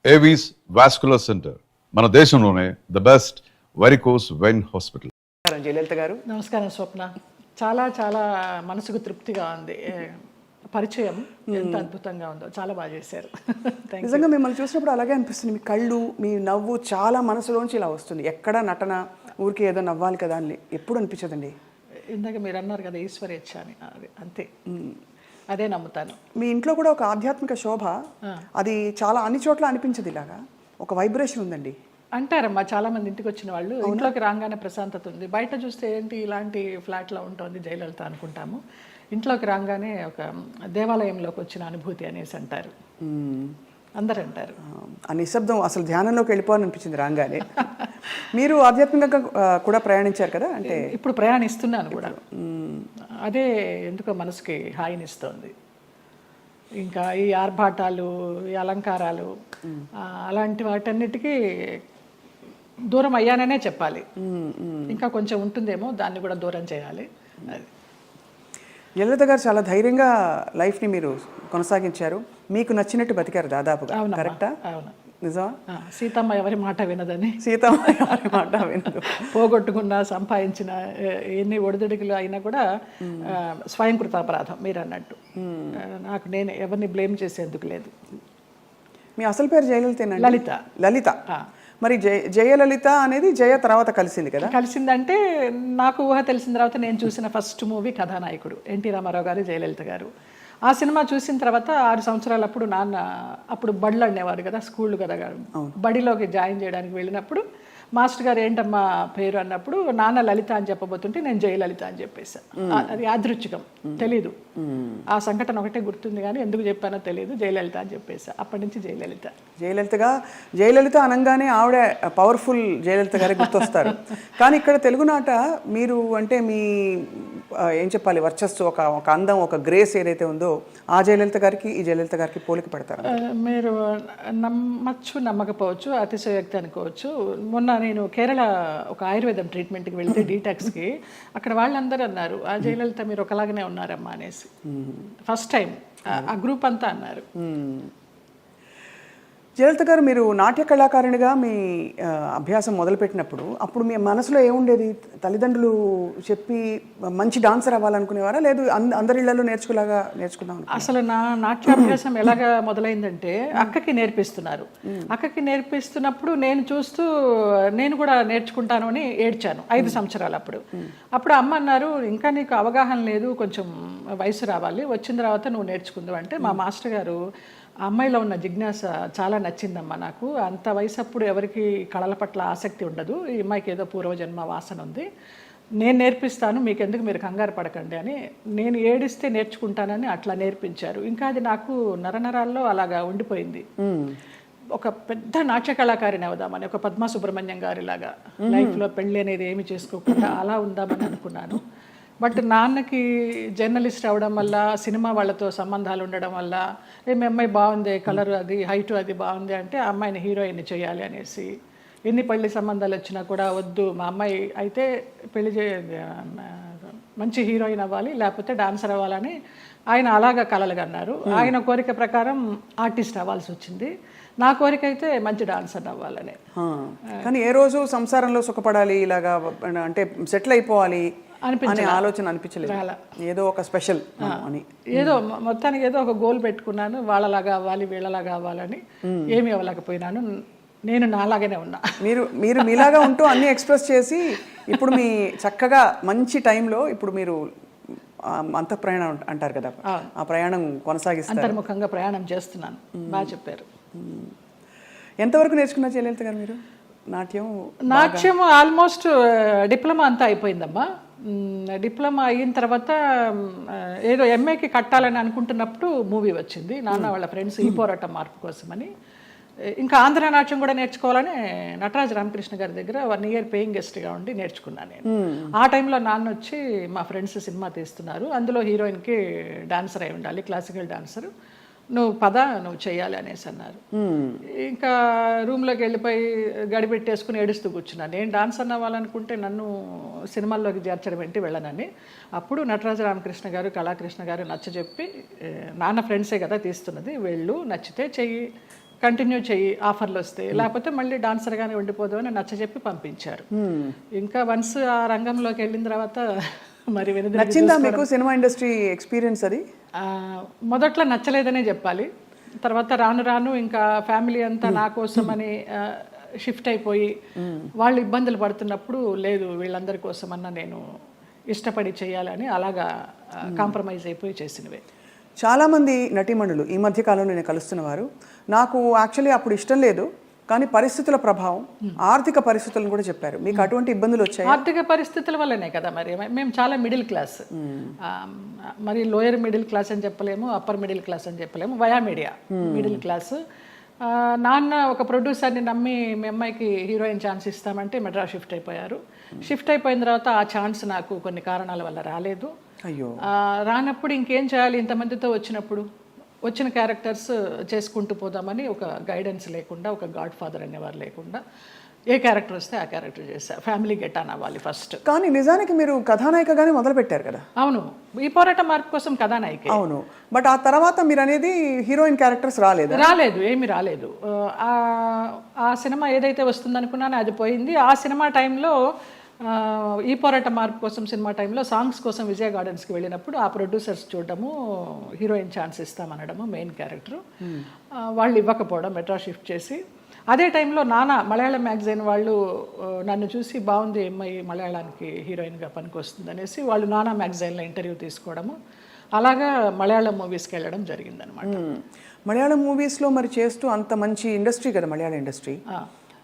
Avis vascular centre మన దేశంలోనే the best varicose vein hospital. Jayalalitha గారు నమస్కారం స్వప్న. చాలా చాలా మనసుకు తృప్తిగా ఉంది. పరిచయం ఎంత అద్భుతంగా ఉందో, చాలా బాగా చేశారు. నిజంగా మిమ్మల్ని చూసినప్పుడు అలాగే అనిపిస్తుంది. మీ కళ్ళు, మీ నవ్వు చాలా మనసులోంచి ఇలా వస్తుంది. ఎక్కడ నటన ఊరికి ఏదో నవ్వాలి కదా అని ఎప్పుడు అనిపించదండి. ఇందాక మీరు అన్నారు కదా ఈశ్వరేచ్ఛ అని, అది అంతే, అదే నమ్ముతాను. మీ ఇంట్లో కూడా ఒక ఆధ్యాత్మిక శోభ, అది చాలా అన్ని చోట్ల అనిపించదు. ఇలాగా ఒక వైబ్రేషన్ ఉందండి అంటారమ్మా చాలా మంది. ఇంటికి వచ్చిన వాళ్ళు ఇంట్లోకి రాగానే ప్రశాంతత ఉంది. బయట చూస్తే ఏంటి ఇలాంటి ఫ్లాట్లో ఉంటుంది జయలలిత అనుకుంటాము. ఇంట్లోకి రాగానే ఒక దేవాలయంలోకి వచ్చిన అనుభూతి అనేసి అంటారు, అందరు అంటారు. ఆ నిశ్శబ్దం అసలు ధ్యానంలోకి వెళ్ళిపోవాలనిపించింది రాగానే. మీరు ఆధ్యాత్మికంగా కూడా ప్రయాణించారు కదా, అంటే ఇప్పుడు ప్రయాణిస్తున్నాను కూడా. అదే ఎందుకో మనసుకి హాయినిస్తోంది. ఇంకా ఈ ఆర్భాటాలు, ఈ అలంకారాలు, అలాంటి వాటన్నిటికీ దూరం అయ్యాననే చెప్పాలి. ఇంకా కొంచెం ఉంటుందేమో, దాన్ని కూడా దూరం చేయాలి. అది జయలలిత గారు చాలా ధైర్యంగా లైఫ్ని మీరు కొనసాగించారు. మీకు నచ్చినట్టు బతికారు దాదాపుగా. కరెక్టా? అవును, నిజమా? సీతమ్మ ఎవరి మాట వినదని. సీతమ్మ ఎవరి మాట వినదు. పోగొట్టుకున్న, సంపాదించిన ఎన్ని ఒడిదుడుకులు అయినా కూడా స్వయంకృతాపరాధం మీరు అన్నట్టు. నాకు నేను ఎవరిని బ్లేమ్ చేసేందుకు లేదు. మీ అసలు పేరు జయలలితేనా? లలిత. లలిత. మరి జయలలిత అనేది జయ తర్వాత కలిసింది కదా? కలిసిందంటే నాకు ఊహ తెలిసిన తర్వాత నేను చూసిన ఫస్ట్ మూవీ కథానాయకుడు ఎన్టీ రామారావు గారు, జయలలిత గారు. ఆ సినిమా చూసిన తర్వాత 6 సంవత్సరాలప్పుడు నాన్న, అప్పుడు బడులు అనేవారు కదా, స్కూళ్ళు కదా, బడిలోకి జాయిన్ చేయడానికి వెళ్ళినప్పుడు మాస్టర్ గారు ఏంటమ్మా పేరు అన్నప్పుడు నాన్న లలిత అని చెప్పబోతుంటే నేను జయలలిత అని చెప్పేసా. అది యాదృచ్ఛికం, తెలీదు. ఆ సంఘటన ఒకటే గుర్తుంది కానీ ఎందుకు చెప్పానో తెలియదు. జయలలిత అని చెప్పేసా. అప్పటి నుంచి జయలలిత. జయలలిత అనగానే ఆవిడ పవర్ఫుల్ జయలలిత గారే గుర్తొస్తారు. కానీ ఇక్కడ తెలుగునాట మీరు అంటే మీ ఏం చెప్పాలి, వర్చస్సు, ఒక అందం, ఒక గ్రేస్ ఏదైతే ఉందో ఆ జయలలిత గారికి ఈ జయలలిత గారికి పోలిక పెడతారు. మీరు నమ్మచ్చు నమ్మకపోవచ్చు, అతిశయోక్తి అనుకోవచ్చు. మొన్న నేను కేరళ ఒక ఆయుర్వేదం ట్రీట్మెంట్కి వెళ్తే డీటాక్స్కి, అక్కడ వాళ్ళందరూ అన్నారు ఆ జయలలిత మీరు ఒకలాగానే ఉన్నారమ్మా అనేసి. ఫస్ట్ టైం ఆ గ్రూప్ అంతా అన్నారు. జయలలిత గారు, మీరు నాట్య కళాకారునిగా మీ అభ్యాసం మొదలుపెట్టినప్పుడు అప్పుడు మీ మనసులో ఏముండేది? తల్లిదండ్రులు చెప్పి మంచి డాన్సర్ అవ్వాలనుకునేవారా, లేదు అందరిళ్లలో నేర్చుకుందాం? అసలు నా నాట్యాభ్యాసం ఎలాగా మొదలైందంటే అక్కకి నేర్పిస్తున్నారు. అక్కకి నేర్పిస్తున్నప్పుడు నేను చూస్తూ నేను కూడా నేర్చుకుంటాను అని ఏడ్చాను 5 సంవత్సరాలు. అప్పుడు అమ్మ అన్నారు, ఇంకా నీకు అవగాహన లేదు, కొంచెం వయసు రావాలి, వచ్చిన తర్వాత నువ్వు నేర్చుకుందావు అంటే మా మాస్టర్ గారు ఆ అమ్మాయిలో ఉన్న జిజ్ఞాస చాలా నచ్చిందమ్మా నాకు. అంత వయసు అప్పుడు ఎవరికి కళల పట్ల ఆసక్తి ఉండదు, ఈ అమ్మాయికి ఏదో పూర్వజన్మ వాసన ఉంది, నేను నేర్పిస్తాను, మీకెందుకు, మీరు కంగారు పడకండి అని. నేను ఏడిస్తే నేర్చుకుంటానని అట్లా నేర్పించారు. ఇంకా అది నాకు నరనరాల్లో అలాగా ఉండిపోయింది. ఒక పెద్ద నాట్య కళాకారిని అవుదామని, ఒక పద్మా సుబ్రహ్మణ్యం గారిలాగా లైఫ్లో పెళ్ళి అనేది ఏమి చేసుకోకుండా అలా ఉందామని అనుకున్నాను. బట్ నాన్నకి జర్నలిస్ట్ అవడం వల్ల, సినిమా వాళ్ళతో సంబంధాలు ఉండడం వల్ల, మీ అమ్మాయి బాగుంది, కలర్ అది, హైటు అది బాగుంది అంటే ఆ అమ్మాయిని హీరోయిన్ చేయాలి అనేసి, ఎన్ని పెళ్లి సంబంధాలు వచ్చినా కూడా వద్దు, మా అమ్మాయి అయితే పెళ్లి మంచి హీరోయిన్ అవ్వాలి, లేకపోతే డాన్సర్ అవ్వాలని ఆయన అలాగా కలలుగా అన్నారు. ఆయన కోరిక ప్రకారం ఆర్టిస్ట్ అవ్వాల్సి వచ్చింది. నా కోరిక అయితే మంచి డాన్సర్ అవ్వాలని. కానీ ఏ రోజు సంసారంలో సుఖపడాలి, ఇలాగా అంటే సెటిల్ అయిపోవాలి అనే ఆలోచన అనిపించలేదు? ఏదో ఒక స్పెషల్ అని, ఏదో మొత్తానికి ఏదో ఒక గోల్ పెట్టుకున్నాను, వాళ్ళలాగా అవ్వాలి, వీళ్ళలాగా అవ్వాలని. ఏమి అవ్వలేకపోయినాను, నేను నాలాగానే ఉన్నా. మీరు మీలాగా ఉంటూ అన్ని ఎక్స్ప్రెస్ చేసి ఇప్పుడు మీ చక్కగా మంచి టైంలో ఇప్పుడు మీరు అంతఃప్రయాణం అంటారు కదా, ఆ ప్రయాణం కొనసాగిస్తారు. అంతర్ముఖంగా ప్రయాణం చేస్తున్నాను. బాగా చెప్పారు. ఎంతవరకు నేర్చుకున్నారు జయలలిత గారు మీరు నాట్యం? ఆల్మోస్ట్ డిప్లొమా అంతా అయిపోయిందమ్మా. డిప్లొమా అయిన తర్వాత ఏదో ఎంఏకి కట్టాలని అనుకుంటున్నప్పుడు మూవీ వచ్చింది. నాన్న వాళ్ళ ఫ్రెండ్స్ ఈ పోరాటం మార్పు కోసమని. ఇంకా ఆంధ్ర నాట్యం కూడా నేర్చుకోవాలని నటరాజ రామకృష్ణ గారి దగ్గర 1 year పేయింగ్ గెస్ట్గా ఉండి నేర్చుకున్నాను నేను. ఆ టైంలో నాన్న వచ్చి మా ఫ్రెండ్స్ సినిమా తీస్తున్నారు, అందులో హీరోయిన్కి డాన్సర్ అయి ఉండాలి, క్లాసికల్ డాన్సర్, నువ్వు నువ్వు చెయ్యాలి అనేసి అన్నారు. ఇంకా రూమ్లోకి వెళ్ళిపోయి గడిపెట్టేసుకుని ఏడుస్తూ కూర్చున్నాను. నేను డాన్సర్ అవ్వాలనుకుంటే నన్ను సినిమాల్లోకి చేర్చడం ఏంటి, వెళ్ళనని. అప్పుడు నటరాజ రామకృష్ణ గారు, కళాకృష్ణ గారు నచ్చజెప్పి, నాన్న ఫ్రెండ్సే కదా తీస్తున్నది, వెళ్ళు, నచ్చితే చెయ్యి, కంటిన్యూ చెయ్యి ఆఫర్లు వస్తే, లేకపోతే మళ్ళీ డాన్సర్గానే ఉండిపోదు అని నచ్చజెప్పి పంపించారు. ఇంకా వన్స్ ఆ రంగంలోకి వెళ్ళిన తర్వాత మరి నచ్చిందా మీకు సినిమా ఇండస్ట్రీ ఎక్స్పీరియన్స్ అది? మొదట్లో నచ్చలేదనే చెప్పాలి. తర్వాత రాను రాను ఇంకా ఫ్యామిలీ అంతా నా కోసం అని షిఫ్ట్ అయిపోయి వాళ్ళు ఇబ్బందులు పడుతున్నప్పుడు లేదు వీళ్ళందరి కోసమన్నా నేను ఇష్టపడి చేయాలని అలాగా కాంప్రమైజ్ అయిపోయి చేసినవే. చాలామంది నటీమణులు ఈ మధ్య కాలంలో నేను కలుస్తున్న వారు నాకు యాక్చువల్లీ అప్పుడు ఇష్టం లేదు కానీ పరిస్థితుల ప్రభావం, ఆర్థిక పరిస్థితులను కూడా చెప్పారు. మీకు అటువంటి ఇబ్బందులు వచ్చాయి? ఆర్థిక పరిస్థితుల వల్లనే కదా మరి. మేము చాలా మిడిల్ క్లాస్, మరి లోయర్ మిడిల్ క్లాస్ అని చెప్పలేము, అప్పర్ మిడిల్ క్లాస్ అని చెప్పలేము, వయా మీడియా మిడిల్ క్లాస్. నాన్న ఒక ప్రొడ్యూసర్ని నమ్మి మీ అమ్మాయికి హీరోయిన్ ఛాన్స్ ఇస్తామంటే మెడ్రాస్ షిఫ్ట్ అయిపోయారు. షిఫ్ట్ అయిపోయిన తర్వాత ఆ ఛాన్స్ నాకు కొన్ని కారణాల వల్ల రాలేదు. అయ్యో. రానప్పుడు ఇంకేం చేయాలి, ఇంతమందితో వచ్చిన క్యారెక్టర్స్ చేసుకుంటూ పోదామని ఒక గైడెన్స్ లేకుండా, ఒక గాడ్ ఫాదర్ అనేవారు లేకుండా ఏ క్యారెక్టర్ వస్తే ఆ క్యారెక్టర్ చేశా. ఫ్యామిలీ గెట్ ఆన్ అవ్వాలి ఫస్ట్. కానీ నిజానికి మీరు కథానాయికగానే మొదలు పెట్టారు కదా? అవును, ఈ పోరాట మార్పు కోసం కథానాయిక. అవును, బట్ ఆ తర్వాత మీరు అనేది హీరోయిన్ క్యారెక్టర్స్ రాలేదు? ఏమీ రాలేదు. ఆ సినిమా ఏదైతే వస్తుందనుకున్నానో అది పోయింది. ఆ సినిమా టైంలో ఈ పోరాట మార్పు కోసం సినిమా టైంలో సాంగ్స్ కోసం విజయ గార్డెన్స్కి వెళ్ళినప్పుడు ఆ ప్రొడ్యూసర్స్ చూడటము, హీరోయిన్ ఛాన్స్ ఇస్తామనడము, మెయిన్ క్యారెక్టర్ వాళ్ళు ఇవ్వకపోవడం, మెట్రాస్ షిఫ్ట్ చేసి. అదే టైంలో నానా మలయాళం మ్యాగజైన్ వాళ్ళు నన్ను చూసి బాగుంది అమ్మాయి మలయాళానికి హీరోయిన్గా పనికొస్తుంది అనేసి వాళ్ళు నానా మ్యాగజైన్లో ఇంటర్వ్యూ తీసుకోవడము, అలాగా మలయాళం మూవీస్కి వెళ్ళడం జరిగిందనమాట. మలయాళం మూవీస్లో మరి చేస్తూ అంత మంచి ఇండస్ట్రీ కదా మలయాళం ఇండస్ట్రీ,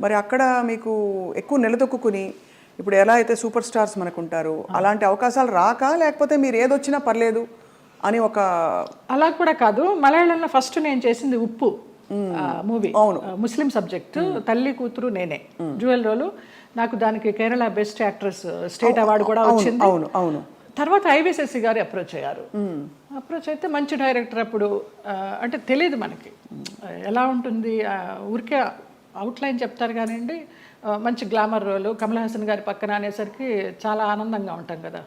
మరి అక్కడ మీకు ఎక్కువ నిలదొక్కుని ఇప్పుడు ఎలా అయితే సూపర్ స్టార్స్ మనకు ఉంటారు అలాంటి అవకాశాలు రాక, లేకపోతే మీరు ఏదొచ్చినా పర్లేదు అని ఒక? అలా కూడా కాదు. మలయాళంలో ఫస్ట్ నేను చేసింది ఉప్పు మూవీ, ముస్లిం సబ్జెక్ట్, తల్లి కూతురు నేనే, జ్యువెల్ రోలు. నాకు దానికి Kerala best actress state award కూడా వచ్చింది. అవును అవును. తర్వాత ఐవిశశి గారు అప్రోచ్ అయ్యారు. అప్రోచ్ అయితే మంచి డైరెక్టర్. అప్పుడు అంటే తెలియదు మనకి ఎలా ఉంటుంది, ఊరికే అవుట్లైన్ చెప్తారు కానివ్వండి, మంచి గ్లామర్ రోలు, కమల్ హాసన్ గారి పక్కన అనేసరికి చాలా ఆనందంగా ఉంటాం కదా.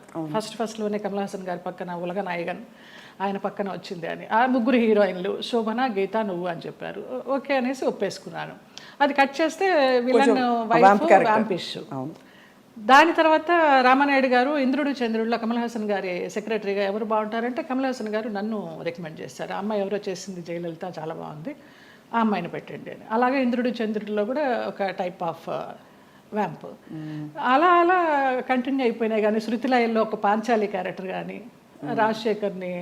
ఫస్ట్లోనే కమల్ హాసన్ గారి పక్కన ఉలగ నాయగన్ ఆయన పక్కన వచ్చింది అని. ఆ ముగ్గురు హీరోయిన్లు శోభన, గీత, నువ్వు అని చెప్పారు. ఓకే అనేసి ఒప్పేసుకున్నాను. అది కట్ చేస్తే విలన్ వైఫ్ వ్యాంపిష్. దాని తర్వాత రామానాయుడు గారు ఇంద్రుడు చంద్రుడిలో కమల్ హాసన్ గారి సెక్రటరీగా ఎవరు బాగుంటారంటే కమల్ హాసన్ గారు నన్ను రికమెండ్ చేశారు. ఆ అమ్మాయి ఎవరో చేసింది జయలలిత, చాలా బాగుంది, ఆ అమ్మాయిని పెట్టండి అని. అలాగే ఇంద్రుడు చంద్రుడిలో కూడా ఒక టైప్ ఆఫ్ వ్యాంప్. అలా అలా కంటిన్యూ అయిపోయినాయి. కానీ శృతిలయల్లో ఒక పాంచాలి క్యారెక్టర్ కానీ, రాజశేఖర్ని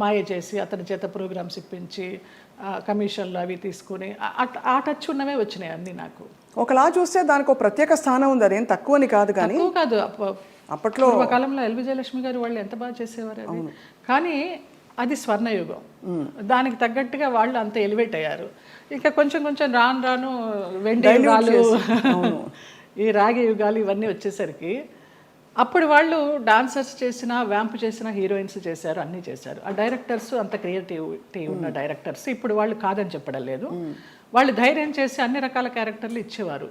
మాయ చేసి అతని చేత ప్రోగ్రామ్స్ ఇప్పించి కమిషన్లు అవి తీసుకుని ఆ టచ్ ఉన్నవే వచ్చినాయి అన్నీ నాకు. ఒకలా చూస్తే దానికి ఒక ప్రత్యేక స్థానం ఉంది, అదేం తక్కువని కాదు. కానీ కాదు, అప్పట్లో కాలంలో ఎల్ విజయలక్ష్మి గారు వాళ్ళు ఎంత బాగా చేసేవారు అది. కానీ అది స్వర్ణయుగం, దానికి తగ్గట్టుగా వాళ్ళు అంత ఎలివేట్ అయ్యారు. ఇంకా కొంచెం కొంచెం రాను రాను వెండి యుగాలు, ఈ రాగి యుగాలు ఇవన్నీ వచ్చేసరికి అప్పుడు వాళ్ళు డాన్సర్స్ చేసిన, వ్యాంప్ చేసిన, హీరోయిన్స్ చేశారు, అన్నీ చేశారు. ఆ డైరెక్టర్స్ అంత క్రియేటివిటీ ఉన్న డైరెక్టర్స్ ఇప్పుడు వాళ్ళు కాదని చెప్పడం లేదు. వాళ్ళు ధైర్యం చేసి అన్ని రకాల క్యారెక్టర్లు ఇచ్చేవారు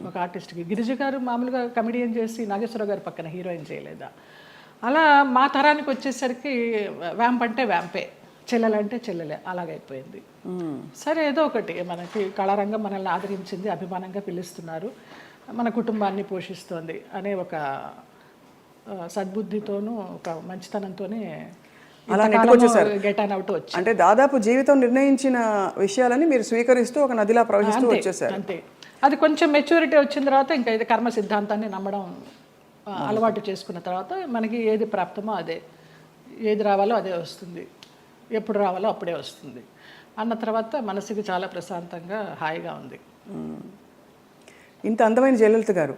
ఒక ఆర్టిస్ట్కి. గిరిజ గారు మామూలుగా కమెడియన్ చేసి నాగేశ్వరరావు గారి పక్కన హీరోయిన్ చేయలేదా? అలా మా తరానికి వచ్చేసరికి వ్యాంప్ అంటే వ్యాంపే, చెల్లెలంటే చెల్లెలే, అలాగైపోయింది. సరే ఏదో ఒకటి, మనకి కళారంగం మనల్ని ఆదరించింది, అభిమానంగా పిలుస్తున్నారు, మన కుటుంబాన్ని పోషిస్తోంది అనే ఒక సద్బుద్ధితోనూ ఒక మంచితనంతోనే అలా నెట్టుకొచ్చేసారు. గెట్ ఆన్ అవుట్ వచ్చి, అంటే దాదాపు జీవితం నిర్ణయించిన విషయాలని మీరు స్వీకరిస్తూ ఒక నదిలా ప్రవహిస్తూ వచ్చేసారు. అంతే. అది కొంచెం మెచ్యూరిటీ వచ్చిన తర్వాత ఇంకా ఇది కర్మ సిద్ధాంతాన్ని నమ్మడం అలవాటు చేసుకున్న తర్వాత మనకి ఏది ప్రాప్తమో అదే, ఏది రావాలో అదే వస్తుంది, ఎప్పుడు రావాలో అప్పుడే వస్తుంది అన్న తర్వాత మనసుకి చాలా ప్రశాంతంగా హాయిగా ఉంది. ఇంత అందమైన జయలలిత గారు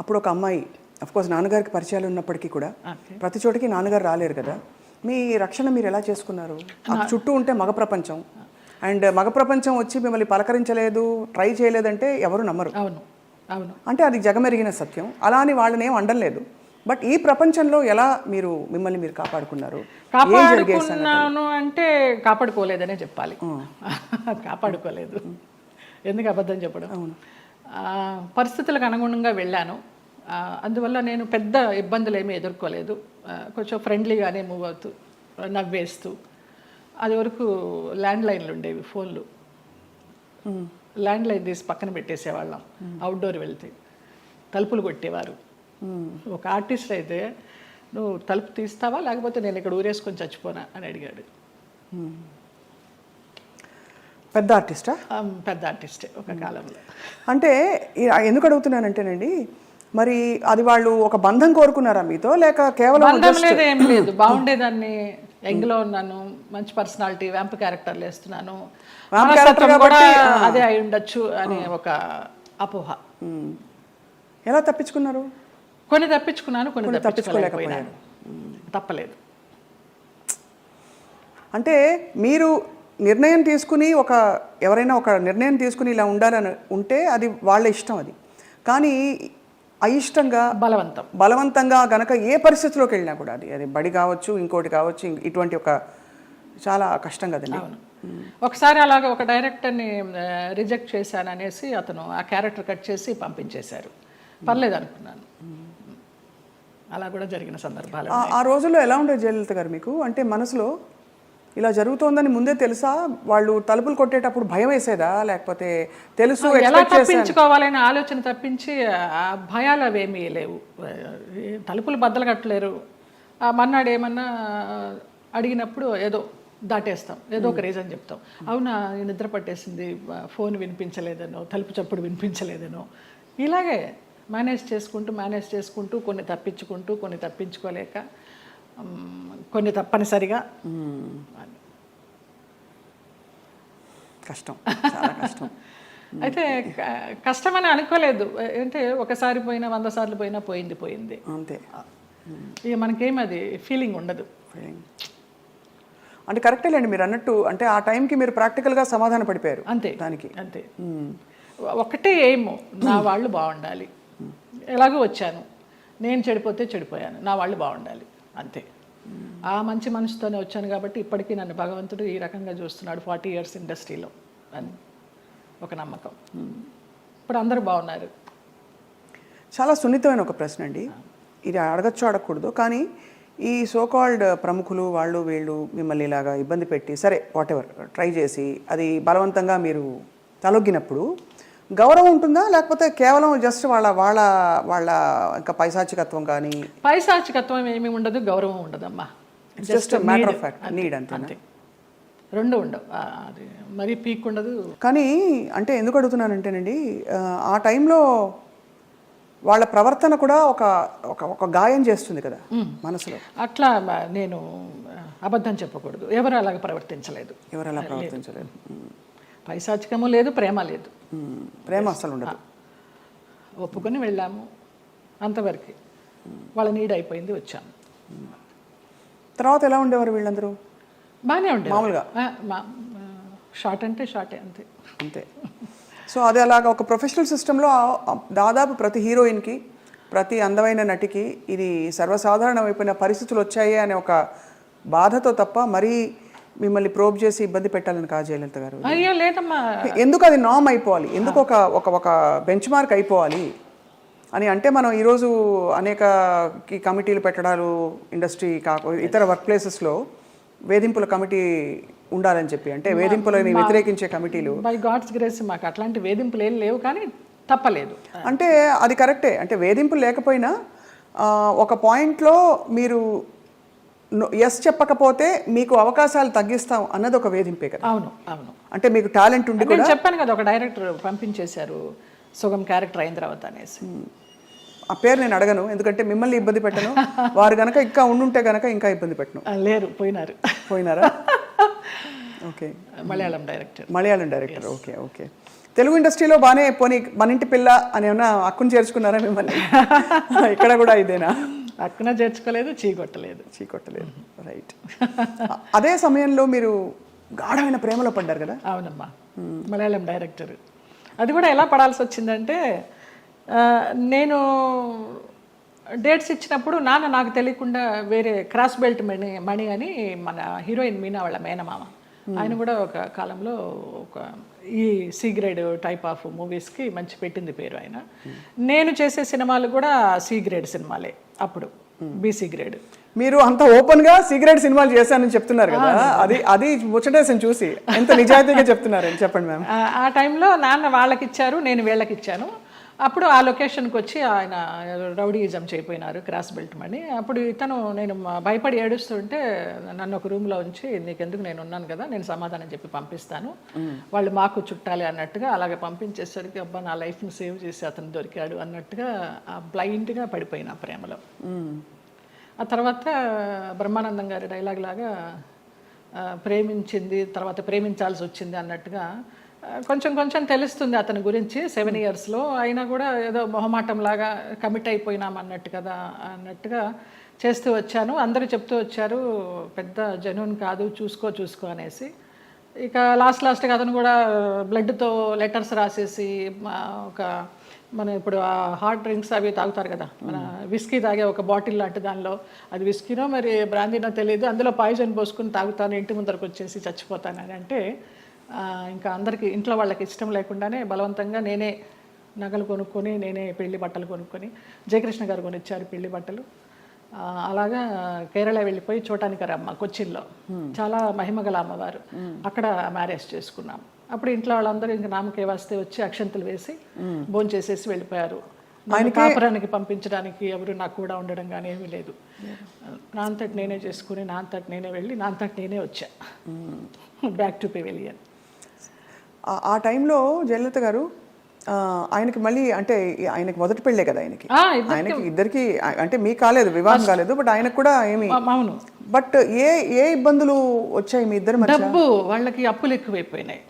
అప్పుడు ఒక అమ్మాయి, అఫ్కోర్స్ నాన్నగారికి పరిచయాలు ఉన్నప్పటికీ కూడా ప్రతి చోటికి నాన్నగారు రాలేరు కదా, మీ రక్షణ మీరు ఎలా చేసుకున్నారు? చుట్టూ ఉంటే మగ ప్రపంచం, అండ్ మగ ప్రపంచం వచ్చి మిమ్మల్ని పలకరించలేదు, ట్రై చేయలేదంటే ఎవరు నమ్మరు. అవును అవును, అంటే అది జగమెరిగిన సత్యం. అలా అని వాళ్ళని ఏం అండలేదు. బట్ ఈ ప్రపంచంలో ఎలా మీరు మిమ్మల్ని మీరు కాపాడుకున్నారు? కాపాడుకున్నాను అంటే కాపాడుకోలేదనే చెప్పాలి. కాపాడుకోలేదు, ఎందుకు అబద్ధం చెప్పడం. పరిస్థితులకు అనుగుణంగా వెళ్ళాను, అందువల్ల నేను పెద్ద ఇబ్బందులు ఏమీ ఎదుర్కోలేదు. కొంచెం ఫ్రెండ్లీగానే మూవ్ అవుతూ, నవ్వేస్తూ. అది వరకు ల్యాండ్ లైన్లు ఉండేవి, ఫోన్లు, ల్యాండ్ లైన్ తీసి పక్కన పెట్టేసేవాళ్ళం అవుట్డోర్ వెళ్తే, తలుపులు కొట్టేవారు. ఒక ఆర్టిస్ట్ అయితే నువ్వు తలుపు తీస్తావా లేకపోతే నేను ఇక్కడ ఊరేసుకొని చచ్చిపోనా అని అడిగాడు. పెద్ద ఆర్టిస్టా? పెద్ద ఆర్టిస్టే ఒక కాలంలో. అంటే ఎందుకు అడుగుతున్నానంటేనండి, మరి అది వాళ్ళు ఒక బంధం కోరుకున్నారా మీతో, లేక కేవలం బంధం లేదు, ఏం లేదు, బాగుండేదాన్ని, యంగ్లో ఉన్నాను, మంచి పర్సనాలిటీ, వ్యాంప్ క్యారెక్టర్లు వేస్తున్నాను, కూడా అదే అయి ఉండొచ్చు అనే ఒక అపోహ. ఎలా తప్పించుకున్నారు? కొన్ని తప్పించుకున్నాను, కొన్ని తప్పించుకోలేకపోయాను. తప్పలేదు. అంటే మీరు నిర్ణయం తీసుకుని ఎవరైనా ఒక నిర్ణయం తీసుకుని ఇలా ఉండాలని ఉంటే అది వాళ్ళ ఇష్టం, అది కానీ అయిష్టంగా బలవంతంగా గనక ఏ పరిస్థితిలోకి వెళ్ళినా కూడా అది బడి కావచ్చు, ఇంకోటి కావచ్చు, ఇటువంటి ఒక చాలా కష్టం కదండి. ఒకసారి అలాగే ఒక డైరెక్టర్ని రిజెక్ట్ చేశాను అనేసి అతను ఆ క్యారెక్టర్ కట్ చేసి పంపించేశారు. పర్లేదు అనుకున్నాను. అలా కూడా జరిగిన సందర్భాలు. ఆ రోజుల్లో ఎలా ఉండేది జయలలిత గారు మీకు? అంటే మనసులో ఇలా జరుగుతోందని ముందే తెలుసా? వాళ్ళు తలుపులు కొట్టేటప్పుడు భయం వేసేదా, లేకపోతే తెలుసు ఎలా తప్పించుకోవాలనే ఆలోచన తప్పించి ఆ భయాలు అవేమీ లేవు. తలుపులు బద్దలు కట్టలేరు. మన్నాడు ఏమన్నా అడిగినప్పుడు ఏదో దాటేస్తాం, ఏదో ఒక రీజన్ చెప్తాం. అవునా నిద్ర పట్టేసింది, ఫోన్ వినిపించలేదనో, తలుపు చప్పుడు వినిపించలేదనో, ఇలాగే మేనేజ్ చేసుకుంటూ కొన్ని తప్పించుకుంటూ, కొన్ని తప్పించుకోలేక, కొన్ని తప్పనిసరిగా. కష్టం, చాలా కష్టం. అయితే కష్టమని అనుకోలేదు. అంటే ఒకసారి పోయినా 100 సార్లు పోయినా పోయింది అంతే. ఇక మనకేం అది ఫీలింగ్ ఉండదు. అంటే కరెక్టేలేండి మీరు అన్నట్టు. అంటే ఆ టైంకి మీరు ప్రాక్టికల్గా సమాధాన పడిపోయారు అంతే దానికి. అంతే. ఒకటే ఎయిమ్, నా వాళ్ళు బాగుండాలి. ఎలాగో వచ్చాను, నేను చెడిపోతే చెడిపోయాను, నా వాళ్ళు బాగుండాలి, అంతే. ఆ మంచి మనసుతోనే వచ్చాను కాబట్టి ఇప్పటికీ నన్ను భగవంతుడు ఈ రకంగా చూస్తున్నాడు 40 years ఇండస్ట్రీలో అని ఒక నమ్మకం. ఇప్పుడు అందరూ బాగున్నారు. చాలా సున్నితమైన ఒక ప్రశ్న అండి ఇది, అడగచ్చు అడగకూడదు, కానీ ఈ సోకాల్డ్ ప్రముఖులు వాళ్ళు వీళ్ళు మిమ్మల్ని ఇలాగా ఇబ్బంది పెట్టి, సరే వాటెవర్ ట్రై చేసి అది బలవంతంగా మీరు తలొగ్గినప్పుడు గౌరవం ఉంటుందా, లేకపోతే కేవలం జస్ట్ వాళ్ళ వాళ్ళ వాళ్ళ ఇంకా పైశాచికత్వం? కానీ పైశాచికత్వం ఏమీ ఉండదు, గౌరవం ఉండదమ్మా. Just matter of fact, need అంతే. రెండు ఉండవు, అది మరీ పీక్ ఉండదు. కానీ అంటే ఎందుకు అడుగుతున్నానంటేనండి, ఆ టైంలో వాళ్ళ ప్రవర్తన కూడా ఒక గాయం చేస్తుంది కదా మనసులో. అట్లా నేను అబద్ధం చెప్పకూడదు, ఎవరు అలాగ ప్రవర్తించలేదు. పైశాచికము లేదు, ప్రేమ లేదు. ప్రేమ అసలు ఉండదు. ఒప్పుకొని వెళ్ళాము, అంతవరకు. వాళ్ళ నీడ్ అయిపోయింది, వచ్చాము. తర్వాత ఎలా ఉండేవారు వీళ్ళందరూ? బాగానే ఉండేది మామూలుగా. షార్ట్ అంటే షార్టే, అంతే. సో అది అలాగా ఒక ప్రొఫెషనల్ సిస్టంలో దాదాపు ప్రతి హీరోయిన్కి, ప్రతి అందమైన నటికి ఇది సర్వసాధారణమైపోయిన పరిస్థితులు వచ్చాయి అనే ఒక బాధతో తప్ప మరీ మిమ్మల్ని ప్రోబ్ చేసి ఇబ్బంది పెట్టాలని కాదు జయలలిత గారు. అయ్యో లేదమ్మా. ఎందుకు అది నామ్ అయిపోవాలి, ఎందుకు ఒక బెంచ్ మార్క్ అయిపోవాలి అని అంటే, మనం ఈరోజు అనేక కమిటీలు పెట్టడాలు, ఇండస్ట్రీ ఇతర వర్క్ ప్లేసెస్లో వేధింపుల కమిటీ ఉండాలని చెప్పి, అంటే వేధింపులని వ్యతిరేకించే కమిటీలు. బై గాడ్స్ గ్రేస్ మాకు అట్లాంటి వేధింపులు ఏం లేవు, కానీ తప్పలేదు. అంటే అది కరెక్టే. అంటే వేధింపులు లేకపోయినా ఒక పాయింట్లో మీరు ఎస్ చెప్పకపోతే మీకు అవకాశాలు తగ్గిస్తాం అన్నది ఒక వేధింపే కదా. అవును. అంటే మీకు టాలెంట్ ఉండి కూడా చెప్పాను కదా, ఒక డైరెక్టర్ పంపించేశారు సుగం క్యారెక్టర్ అయిన తర్వాత అనేసి. ఆ పేరు నేను అడగను, ఎందుకంటే మిమ్మల్ని ఇబ్బంది పెట్టను. వారు గనక ఇంకా ఉండుంటే గనక ఇంకా ఇబ్బంది పెట్టను. లేరు, పోయినారా? Okay. Malayalam director. Okay. Telugu ఇండస్ట్రీలో బాగానే పోనీ మన ఇంటి పిల్ల అని ఏమన్నా అక్కును చేర్చుకున్నారా మిమ్మల్ని? ఇక్కడ కూడా ఇదేనా? అక్కున చేర్చుకోలేదు, చీకొట్టలేదు. రైట్. అదే సమయంలో మీరు గాఢమైన ప్రేమలో పడ్డారు కదా? అవునమ్మా, మలయాళం డైరెక్టర్. అది కూడా ఎలా పడాల్సి వచ్చిందంటే, నేను డేట్స్ ఇచ్చినప్పుడు నాన్న నాకు తెలియకుండా వేరే క్రాస్ బెల్ట్ మణి అని మన హీరోయిన్ మీనా వాళ్ళ మేనమామ, ఆయన కూడా ఒక కాలంలో ఒక ఈ సి గ్రేడ్ టైప్ ఆఫ్ మూవీస్కి మంచి పెట్టింది పేరు ఆయన. నేను చేసే సినిమాలు కూడా సి గ్రేడ్ సినిమాలే అప్పుడు, బీసీ గ్రేడ్. మీరు అంత ఓపెన్ గా సీక్రెట్ సినిమాలు చేశానని చెప్తున్నారు కదా, అది ముచ్చటేసం చూసి ఎంత నిజాయితీగా చెప్తున్నారని చెప్పండి మ్యామ్. ఆ టైంలో నాన్న వాళ్ళకి ఇచ్చారు, నేను వీళ్ళకి ఇచ్చాను. అప్పుడు ఆ లొకేషన్కి వచ్చి ఆయన రౌడీయిజం చేయపోయినారు, క్రాస్ బెల్ట్ మని. అప్పుడు నేను భయపడి ఏడుస్తుంటే నన్ను ఒక రూమ్లో ఉంచి నీకెందుకు, నేను ఉన్నాను కదా, నేను సమాధానం చెప్పి పంపిస్తాను, వాళ్ళు మాకు చుట్టాలి అన్నట్టుగా అలాగే పంపించేసరికి అబ్బా నా లైఫ్ని సేవ్ చేసి అతను దొరికాడు అన్నట్టుగా బ్లైండ్గా పడిపోయిన ప్రేమలో. ఆ తర్వాత బ్రహ్మానందం గారి డైలాగ్ లాగా ప్రేమించింది తర్వాత ప్రేమించాల్సి వచ్చింది అన్నట్టుగా కొంచెం కొంచెం తెలుస్తుంది అతని గురించి 7 ఇయర్స్లో. అయినా కూడా ఏదో మొహమాటం లాగా కమిట్ అయిపోయినాం అన్నట్టు కదా అన్నట్టుగా చేస్తూ వచ్చాను. అందరూ చెప్తూ వచ్చారు పెద్ద జెన్యూన్ కాదు, చూసుకో అనేసి. ఇక లాస్ట్గా అతను కూడా బ్లడ్తో లెటర్స్ రాసేసి ఒక మన ఇప్పుడు ఆ హాట్ డ్రింక్స్ అవి తాగుతారు కదా, మన విస్కీ తాగే ఒక బాటిల్ లాంటి దానిలో, అది విస్కీనో మరి బ్రాందీనో తెలియదు, అందులో పాయిజన్ పోసుకుని తాగుతాను, ఇంటి ముందరకు వచ్చేసి చచ్చిపోతానని అంటే ఇంకా అందరికీ ఇంట్లో వాళ్ళకి ఇష్టం లేకుండానే బలవంతంగా నేనే నగలు కొనుక్కొని నేనే పెళ్లి బట్టలు కొనుక్కొని, జయకృష్ణ గారు కొనిచ్చారు పెళ్లి బట్టలు. అలాగా కేరళ వెళ్ళిపోయి చూడటానికరమ్మ కొచ్చిన్లో, చాలా మహిమగల అమ్మవారు, అక్కడ మ్యారేజ్ చేసుకున్నాం. అప్పుడు ఇంట్లో వాళ్ళందరూ ఇంకా నామకే వస్తే వచ్చి అక్షంతలు వేసి భోజనం చేసేసి వెళ్ళిపోయారు. ఆయన కాపురానికి పంపించడానికి ఎవరు నాకు కూడా ఉండడం కానీ ఏమీ లేదు. నా అంతటి నేనే చేసుకుని నా అంతటి నేనే వెళ్ళి నా అంతటి నేనే వచ్చా బ్యాక్ టు పెవిలియన్. ఆ టైంలో జయలలిత గారు ఆయనకి మళ్ళీ అంటే ఆయనకి మొదటి పెళ్ళే కదా, ఆయనకి ఇద్దరికి అంటే మీకు కాలేదు, వివాహం కాలేదు, బట్ ఆయనకు కూడా ఏమి. అవును. బట్ ఏ ఇబ్బందులు వచ్చాయి మీ ఇద్దరు మధ్య? డబ్బు, వాళ్ళకి అప్పులు ఎక్కువైపోయినాయి,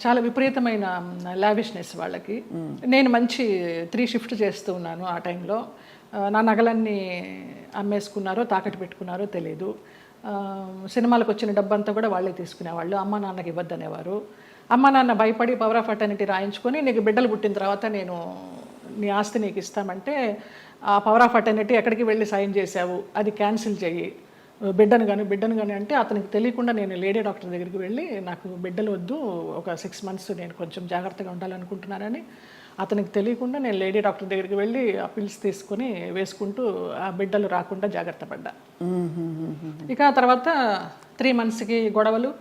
చాలా విపరీతమైన లావిష్నెస్ వాళ్ళకి. నేను మంచి 3 షిఫ్ట్ చేస్తూ ఉన్నాను ఆ టైంలో. నా నగలన్నీ అమ్మేసుకున్నారో తాకట్టు పెట్టుకున్నారో తెలియదు. సినిమాలకు వచ్చిన డబ్బంతా కూడా వాళ్ళే తీసుకునేవాళ్ళు, అమ్మ నాన్నకి ఇవ్వద్దనేవారు. అమ్మ నాన్న భయపడి పవర్ ఆఫ్ అటర్నిటీ రాయించుకొని నీకు బిడ్డలు పుట్టిన తర్వాత నేను నీ ఆస్తి నీకు ఇస్తామంటే, ఆ పవర్ ఆఫ్ అటర్నిటీ ఎక్కడికి వెళ్ళి సైన్ చేసావు, అది క్యాన్సిల్ చెయ్యి, బిడ్డను కానీ అంటే అతనికి తెలియకుండా నేను లేడీ డాక్టర్ దగ్గరికి వెళ్ళి నాకు బిడ్డలు వద్దు, ఒక 6 months నేను కొంచెం జాగ్రత్తగా ఉండాలనుకుంటున్నానని అతనికి తెలియకుండా నేను లేడీ డాక్టర్ దగ్గరికి వెళ్ళి ఆ పిల్స్ తీసుకొని వేసుకుంటూ ఆ బిడ్డలు రాకుండా జాగ్రత్త పడ్డా. ఇక ఆ తర్వాత 3 monthsకి గొడవలు,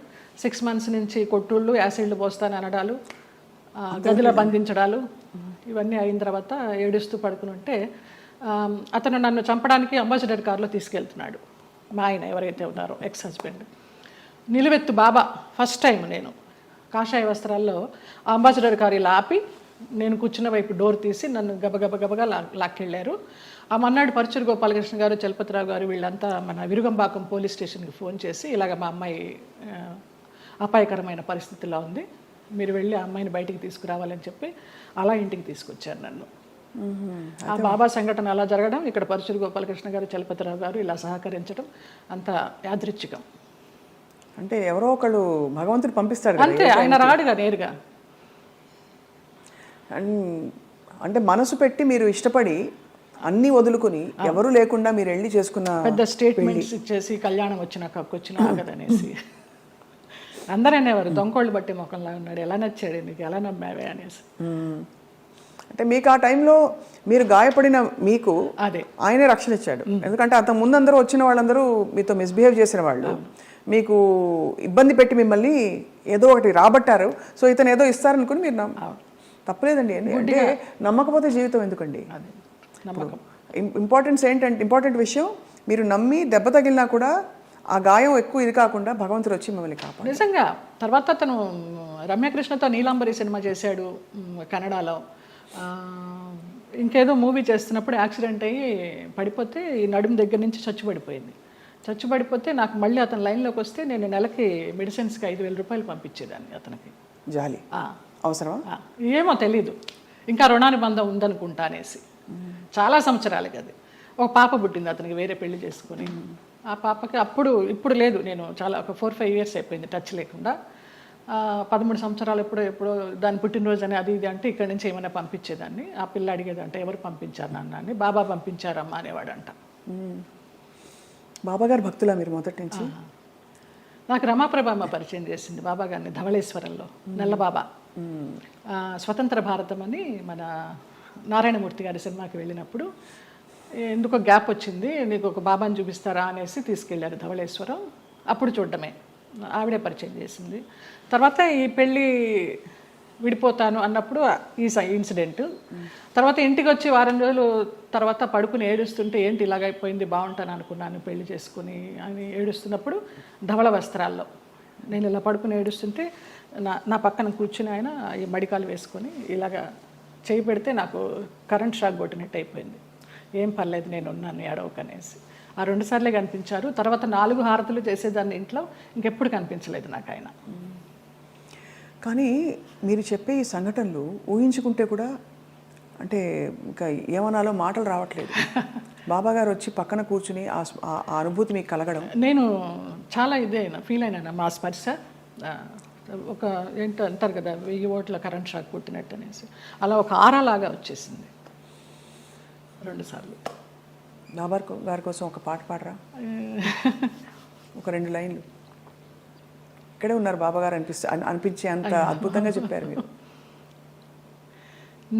6 months నుంచి కొట్టుళ్ళు, యాసిడ్లు పోస్తాను అనడాలు, గదిలో బంధించడాలు, ఇవన్నీ అయిన తర్వాత ఏడుస్తూ పడుకుని ఉంటే అతను నన్ను చంపడానికి అంబాసిడర్ కారులో తీసుకెళ్తున్నాడు. మా ఆయన ఎవరైతే ఉన్నారో ఎక్స్ హస్బెండ్, నిలువెత్తు బాబా. ఫస్ట్ టైం నేను కాషాయ వస్త్రాల్లో అంబాసిడర్ కారు ఇలా ఆపి నేను కూర్చున్న వైపు డోర్ తీసి నన్ను గబగబగా లాక్కెళ్ళారు. ఆ మన్నాడు పరుచూరు గోపాలకృష్ణ గారు, చలపతిరావు గారు వీళ్ళంతా మన విరుగంబాకం పోలీస్ స్టేషన్కి ఫోన్ చేసి ఇలాగ మా అమ్మాయి అపాయకరమైన పరిస్థితిలో ఉంది, మీరు వెళ్ళి ఆ అమ్మాయిని బయటికి తీసుకురావాలని చెప్పి అలా ఇంటికి తీసుకొచ్చారు నన్ను. ఆ బాబా సంఘటన అలా జరగడం, ఇక్కడ పరుచూరు గోపాలకృష్ణ గారు, చలపతిరావు గారు ఇలా సహకరించడం అంత యాదృచ్ఛికం. అంటే ఎవరో ఒకళ్ళు భగవంతుడు పంపిస్తాడు అంతే, ఆయన రాడుగా నేరుగా. అంటే మనసు పెట్టి మీరు ఇష్టపడి అన్నీ వదులుకుని ఎవరు లేకుండా మీరు వెళ్ళి చేసుకున్న పెద్ద స్టేట్మెంట్స్ ఇచ్చేసి కళ్యాణం వచ్చిన కదనేసి అందరూ అనేవారు దొంగోళ్ళు బట్టి ముఖంలా ఉన్నాడు, ఎలా నచ్చాడు నీకు, ఎలా నమ్మావే అనేసి. అంటే మీకు ఆ టైంలో మీరు గాయపడిన మీకు అదే ఆయనే రక్షణ ఇచ్చాడు. ఎందుకంటే అంత ముందందరూ వచ్చిన వాళ్ళందరూ మీతో మిస్బిహేవ్ చేసిన వాళ్ళు, మీకు ఇబ్బంది పెట్టి మిమ్మల్ని ఏదో ఒకటి రాబట్టారు. సో ఇతను ఏదో ఇస్తారనుకుని మీరు తప్పలేదండి. అంటే నమ్మకపోతే జీవితం ఎందుకండి? ఇంపార్టెంట్ విషయం, మీరు నమ్మి దెబ్బ తగిలినా కూడా ఆ గాయం ఎక్కువ ఇది కాకుండా భగవంతుడు వచ్చి మిమ్మల్ని కాపాడు. నిజంగా తర్వాత అతను రమ్యకృష్ణతో నీలాంబరి సినిమా చేశాడు కన్నడలో. ఇంకేదో మూవీ చేస్తున్నప్పుడు యాక్సిడెంట్ అయ్యి పడిపోతే ఈ నడుము దగ్గర నుంచి చచ్చిపడిపోతే నాకు మళ్ళీ అతను లైన్లోకి వస్తే నేను నెలకి మెడిసిన్స్కి 5,000 రూపాయలు పంపించేదాన్ని అతనికి. జాలి అవసరమా ఏమో తెలీదు, ఇంకా రుణానుబంధం ఉందనుకుంటా అనేసి. చాలా సంవత్సరాలకి అది. ఒక పాప పుట్టింది అతనికి, వేరే పెళ్లి చేసుకుని. ఆ పాపకి ఇప్పుడు లేదు, నేను చాలా ఒక 4-5 years అయిపోయింది టచ్ లేకుండా. 13 సంవత్సరాలు ఎప్పుడో దాని పుట్టినరోజు అని అది ఇది అంటే ఇక్కడి నుంచి ఏమైనా పంపించేదాన్ని. ఆ పిల్ల అడిగేదంట ఎవరు పంపించారు నాన్న అని. బాబా పంపించారమ్మా అనేవాడంట. బాబాగారు భక్తులా మీరు మొదటి నుంచి? నాకు రమాప్రభమ్మ పరిచయం చేసింది బాబా గారిని ధవళేశ్వరంలో, నల్లబాబా. స్వతంత్ర భారతం అని మన నారాయణమూర్తి గారి సినిమాకి వెళ్ళినప్పుడు ఎందుకో గ్యాప్ వచ్చింది, నీకు ఒక బాబాని చూపిస్తారా అనేసి తీసుకెళ్ళారు ధవళేశ్వరం. అప్పుడు చూడడమే, ఆవిడే పరిచయం చేసింది. తర్వాత ఈ పెళ్ళి విడిపోతాను అన్నప్పుడు ఈ ఇన్సిడెంట్. తర్వాత ఇంటికి వచ్చి వారం రోజులు తర్వాత పడుకుని ఏడుస్తుంటే ఏంటి ఇలాగైపోయింది, బాగుంటాను అనుకున్నాను పెళ్లి చేసుకుని అని ఏడుస్తున్నప్పుడు ధవళ వస్త్రాల్లో నేను ఇలా పడుకుని ఏడుస్తుంటే నా పక్కన కూర్చుని ఆయన ఈ మడికాలు వేసుకొని ఇలాగా చేయి పెడితే నాకు కరెంట్ షాక్ కొట్టినట్టు అయిపోయింది. ఏం పర్లేదు నేను ఉన్నాను ఏడవకనేసి. ఆ 2 సార్లే కనిపించారు. తర్వాత 4 హారతులు చేసేదాన్ని ఇంట్లో, ఇంకెప్పుడు కనిపించలేదు నాకు ఆయన. కానీ మీరు చెప్పే ఈ సంఘటనలు ఊహించుకుంటే కూడా అంటే ఇంకా ఏమనాలో మాటలు రావట్లేదు. బాబా గారు వచ్చి పక్కన కూర్చుని ఆ అనుభూతి మీకు కలగడం, నేను చాలా ఫీల్ అయినా మా స్పర్శ ఒక ఏంటో అంటారు కదా 1000 ఓట్ల కరెంట్ షాక్ కొట్టినట్టు అనేసి, అలా ఒక ఆరాలాగా వచ్చేసింది 2 సార్లు. బాబా గారి కోసం ఒక పాట పాడరా, ఒక 2 లైన్లు. ఇక్కడే ఉన్నారు బాబా గారు అనిపించే అంత అద్భుతంగా చెప్పారు మీరు.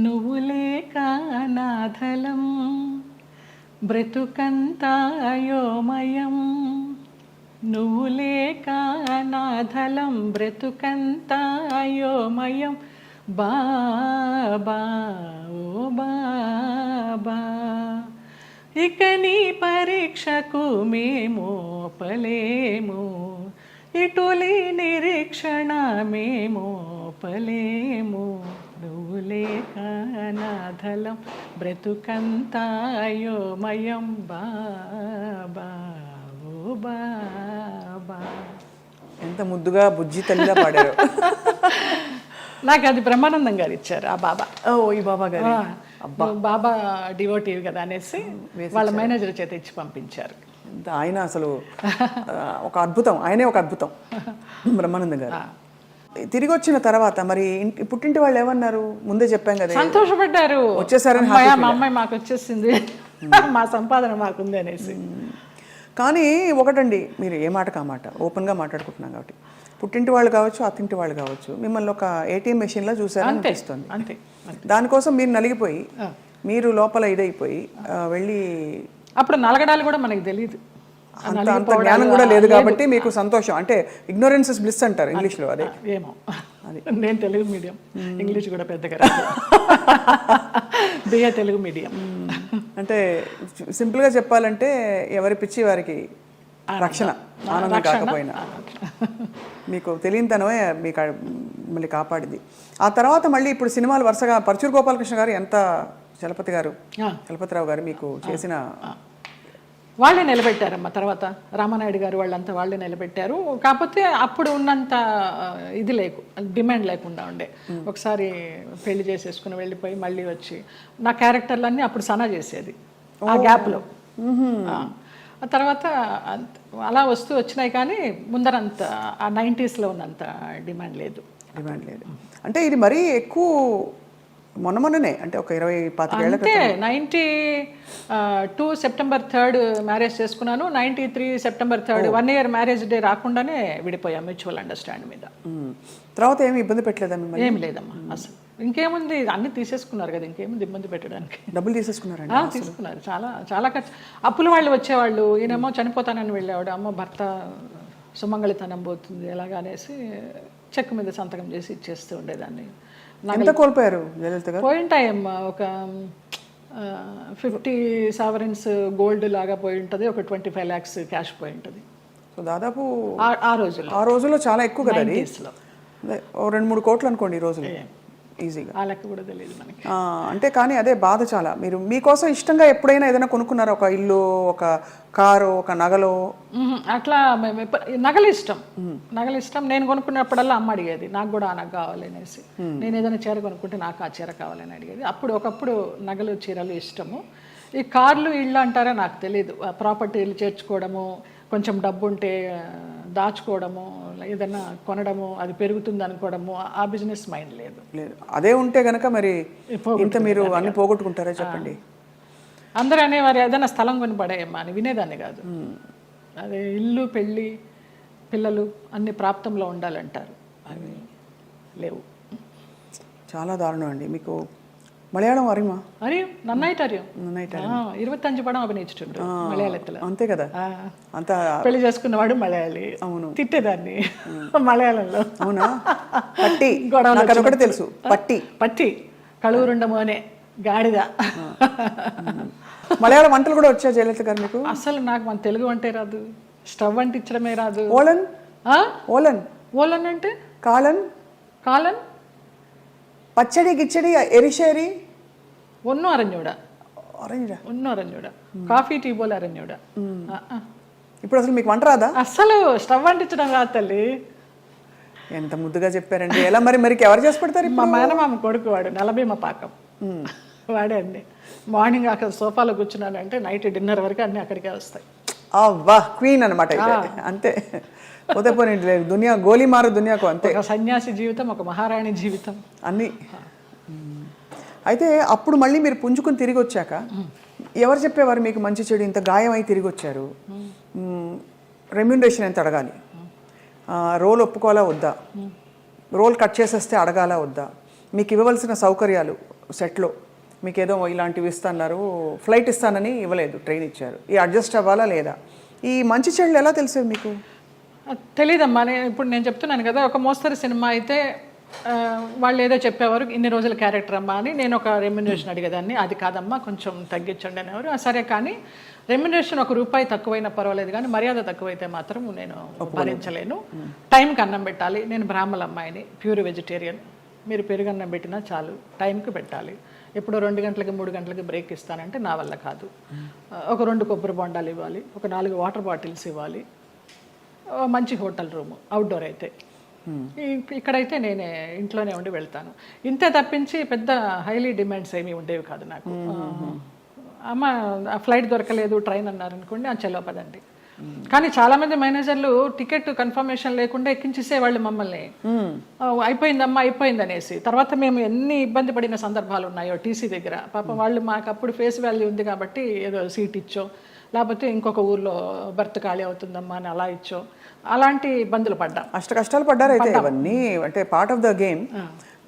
నువ్వు లేక నాథలం బ్రతుకంతాయోమయం, నువ్వు లేక నాథలం బ్రతుకంతాయోమయం, బాబా ఓ బాబా, ఇక నీ పరీక్షకు మేము పలేము, ఇటులి నిరీక్షణ మేము పలేము, నువ్వు లేక నాథలం బ్రతుకంతాయోమయం, బాబా ఓ బాబా. ఎంత ముద్దుగా బుజ్జి తల్లిగా పాడారు. నాకు అది బ్రహ్మానందం గారు ఇచ్చారు ఆ బాబా. ఓ ఈ బాబా గారు బాబా డివోటివ్ కదా అనేసి వాళ్ళ మేనేజర్ చేత ఇచ్చి పంపించారు. ఆయన అసలు ఒక అద్భుతం, ఆయనే ఒక అద్భుతం బ్రహ్మానందం గారు. తిరిగి వచ్చిన తర్వాత మరి పుట్టింటి వాళ్ళు ఏమన్నారు? ముందే చెప్పాం కదా, సంతోషపడ్డారు, వచ్చేసారని. మా అమ్మాయి మాకు వచ్చేసింది, మా సంపాదన మాకుంది అనేసి. కానీ ఒకటండి, మీరు ఏ మాట కామాట ఓపెన్గా మాట్లాడుకుంటున్నాం కాబట్టి, పుట్టింటి వాళ్ళు కావచ్చు అత్తింటి వాళ్ళు కావచ్చు మిమ్మల్ని ఒక ATM మెషిన్లో చూసారని అనిపిస్తుంది. అంతే. దానికోసం మీరు నలిగిపోయి, మీరు లోపల ఇదైపోయి వెళ్ళి, అప్పుడు నలగడాలు కూడా మనకి తెలియదు, అంత జ్ఞానం కూడా లేదు కాబట్టి మీకు సంతోషం. అంటే ఇగ్నోరెన్స్ ఇస్ బ్లిస్ అంటారు ఇంగ్లీష్లో. అదే ఏమో, నేను తెలుగు మీడియం, ఇంగ్లీష్ కూడా పెద్దగా బిఏ తెలుగు మీడియం. అంటే సింపుల్గా చెప్పాలంటే ఎవరి పిచ్చి వారికి రక్షణ, ఆనందం కాకపోయినా మీకు తెలియనితనమే మీకు మళ్ళీ కాపాడింది. ఆ తర్వాత మళ్ళీ ఇప్పుడు సినిమాలు వరుసగా పరచూరు గోపాలకృష్ణ గారు, ఎంత చలపతిరావు గారు మీకు చేసిన, వాళ్ళే నిలబెట్టారమ్మా. తర్వాత రామానాయుడు గారు వాళ్ళంతా వాళ్ళే నిలబెట్టారు. కాకపోతే అప్పుడు ఉన్నంత ఇది డిమాండ్ లేకుండా ఉండే. ఒకసారి పెళ్లి చేసేసుకుని వెళ్ళిపోయి మళ్ళీ వచ్చి నా క్యారెక్టర్లన్నీ అప్పుడు సనా చేసేది ఆ గ్యాప్లో. ఆ తర్వాత అలా వస్తూ వచ్చినాయి, కానీ ముందరంత ఆ 90sలో ఉన్నంత డిమాండ్ లేదు. అంటే ఇది మరీ ఎక్కువ మొన్ననే, అంటే ఒక 20-25 ఏళ్ళ అంటే 92 సెప్టెంబర్ 3 మ్యారేజ్ చేసుకున్నాను. 93 సెప్టెంబర్ 3 1 year మ్యారేజ్ డే రాకుండానే విడిపోయాం మ్యూచువల్ అండర్స్టాండ్ మీద. తర్వాత ఏమి ఇబ్బంది పెట్టలేదా మిమ్మల్ని? ఏం లేదమ్మా అసలు. ఇంకేముంది, అన్ని తీసేసుకున్నారు కదా, ఇంకేముంది ఇబ్బంది పెట్టడానికి. డబ్బులు తీసేసుకున్నారండి? తీసుకున్నారు, చాలా చాలా ఖర్చు. అప్పుల వాళ్ళు వచ్చేవాళ్ళు, ఈయనేమో చనిపోతానని వెళ్ళేవాడు, అమ్మ భర్త సుమంగళితనం పోతుంది ఎలాగనేసి చెక్ మీద సంతకం చేసి ఇచ్చేస్తూ ఉండేదాన్ని. ఎంత కోల్పోయారు జయలలిత గారు? పోయింటాయమ్మా, ఒక 50 sovereigns గోల్డ్ లాగా పోయి ఉంటుంది, ఒక 25 lakhs క్యాష్ పోయి ఉంటుంది. సో దాదాపు ఆ రోజుల్లో చాలా ఎక్కువ కదా అది. 90sలో 2-3 కోట్లు అనుకోండి ఈ రోజులు ఈజీగా. ఆ లెక్క కూడా తెలియదు మనకి. అంటే కానీ అదే బాధ చాలా. మీరు మీకోసం ఇష్టంగా ఎప్పుడైనా ఏదైనా కొనుక్కున్నారా? ఒక ఇల్లు, ఒక కారు, ఒక నగలు? అట్లా మేము నగలు ఇష్టం. నేను కొనుక్కున్నప్పుడల్లా అమ్మ అడిగేది నాకు కూడా ఆ నగ కావాలి అనేసి. నేను ఏదైనా చీర కొనుక్కుంటే నాకు ఆ చీర కావాలని అడిగేది. ఒకప్పుడు నగలు చీరలు ఇష్టము. ఈ కార్లు ఇళ్ళు అంటారా నాకు తెలియదు. ప్రాపర్టీలు చేర్చుకోవడము, కొంచెం డబ్బు ఉంటే దాచుకోవడము, ఏదైనా కొనడము, అది పెరుగుతుంది అనుకోవడము, ఆ బిజినెస్ మైండ్ లేదు. అదే ఉంటే గనక మరి ఇంత మీరు అన్ని పోగొట్టుకుంటారా చెప్పండి? అందరూ అనేవారు ఏదైనా స్థలం కొని పడేయమ్మా అని, వినేదాన్ని కాదు. అదే ఇల్లు, పెళ్ళి, పిల్లలు అన్ని ప్రాప్తంలో ఉండాలంటారు, అవి లేవు. చాలా దారుణం అండి. మీకు മലയാളം അറിയുമോ? അറിയും, നന്നായിട്ട് അറിയും. നന്നായിട്ട് 25 പടം అభినయించుండు మలయాళത്തിൽ. అంతే కదా. అంత పెళ్లి చేసుకున్నవాడు మలయాళి. అవును, తిట్టేదాన్ని మలయాళంలో. అవునా? పట్టి గొడవలు నాకు అదొకటి తెలుసు, పట్టి. పట్టి కళూరుండ మోనే గాడిద. మలయాళ వంటలు కూడా వచ్చా జయలలిత గారు మీకు? అసలు నాకు మన తెలుగు వంటే రాదు, స్టవ్ అంటించడమే రాదు. ఓలన్ ఓలన్ ఓలన్ అంటే కాలన్ కాలన్ పచ్చడి గిచ్చడి ఎరిషేరి ഒന്നും അറിഞ്ഞൂടാ. ఆరెంజ్ ഒന്നും അറിഞ്ഞൂടാ. కాఫీ టీ పోలే അറിഞ്ഞൂടാ. ఇప్పుడు అసలు మీకు వంట రాదా? అసలు స్టవ్ అంటించడం రాదు తల్లి. ఎంత ముద్దుగా చెప్పారండి. ఎలా మరి మరి ఎవరు చేసి పెడతారు? మా మేనమామ కొడుకు వాడు, నలభీమ పాకం వాడే అన్ని. మార్నింగ్ అక్కడ సోఫాలో కూర్చున్నానంటే నైట్ డిన్నర్ వరకు అన్ని అక్కడికే వస్తాయి. అవ్వా, క్వీన్ అనమాట అంతే. పోతే పోనీ లేదు, దునియా గోలీ మారు దునియాకు అంతే. ఒక సన్యాసి జీవితం, ఒక మహారాణి జీవితం అన్నీ. అయితే అప్పుడు మళ్ళీ మీరు పుంజుకుని తిరిగి వచ్చాక ఎవరు చెప్పేవారు మీకు మంచి చెడు ఇంత గాయం అయి తిరిగి వచ్చారు, రెమ్యూనరేషన్ ఎంత అడగాలి, రోల్ ఒప్పుకోవాలా వద్దా, రోల్ కట్ చేసేస్తే అడగాలా వద్దా, మీకు ఇవ్వవలసిన సౌకర్యాలు సెట్లో మీకు ఏదో ఇలాంటివి ఇస్తున్నారు, ఫ్లైట్ ఇస్తానని ఇవ్వలేదు, ట్రైన్ ఇచ్చారు, ఈ అడ్జస్ట్ అవ్వాలా లేదా, ఈ మంచి చెడులు ఎలా తెలిసేది మీకు? తెలీదమ్మా. ఇప్పుడు నేను చెప్తున్నాను కదా, ఒక మోస్తరు సినిమా అయితే వాళ్ళు ఏదో చెప్పేవారు, ఇన్ని రోజుల క్యారెక్టర్ అమ్మా అని. నేను ఒక రెమ్యునరేషన్ అడిగేదాన్ని, అది కాదమ్మా కొంచెం తగ్గించండి అనేవారు. సరే, కానీ రెమ్యునరేషన్ ₹1 తక్కువైనా పర్వాలేదు, కానీ మర్యాద తక్కువైతే మాత్రం నేను భరించలేను. టైంకి అన్నం పెట్టాలి. నేను బ్రాహ్మణ అమ్మాయిని, ప్యూర్ వెజిటేరియన్. మీరు పెరుగన్నం పెట్టినా చాలు, టైంకి పెట్టాలి. ఎప్పుడో 2 గంటలకి 3 గంటలకి బ్రేక్ ఇస్తానంటే నా వల్ల కాదు. ఒక 2 కొబ్బరి బొండాలు ఇవ్వాలి, ఒక 4 వాటర్ బాటిల్స్ ఇవ్వాలి, మంచి హోటల్ రూము, అవుట్డోర్ అయితే. ఇక్కడైతే నేనే ఇంట్లోనే ఉండి వెళ్తాను. ఇంతే తప్పించి పెద్ద హైలీ డిమాండ్స్ ఏమీ ఉండేవి కాదు నాకు. అమ్మ ఫ్లైట్ దొరకలేదు, ట్రైన్ అన్నారనుకోండి, చలో పదండి. కానీ చాలా మంది మేనేజర్లు టికెట్ కన్ఫర్మేషన్ లేకుండా ఎక్కించేసేవాళ్ళు మమ్మల్ని. అయిపోయిందమ్మా అయిపోయింది అనేసి. తర్వాత మేము ఎన్ని ఇబ్బంది పడిన సందర్భాలు ఉన్నాయో టీసీ దగ్గర. పాపం వాళ్ళు మాకు అప్పుడు ఫేస్ వాల్యూ ఉంది కాబట్టి ఏదో సీట్ ఇచ్చో, లేకపోతే ఇంకొక ఊర్లో బర్త్ ఖాళీ అవుతుందమ్మా అని అలా ఇచ్చో, అలాంటి ఇబ్బందులు పడ్డాం. అష్ట కష్టాలు పడ్డారు అయితే. ఇవన్నీ అంటే పార్ట్ ఆఫ్ ద గేమ్.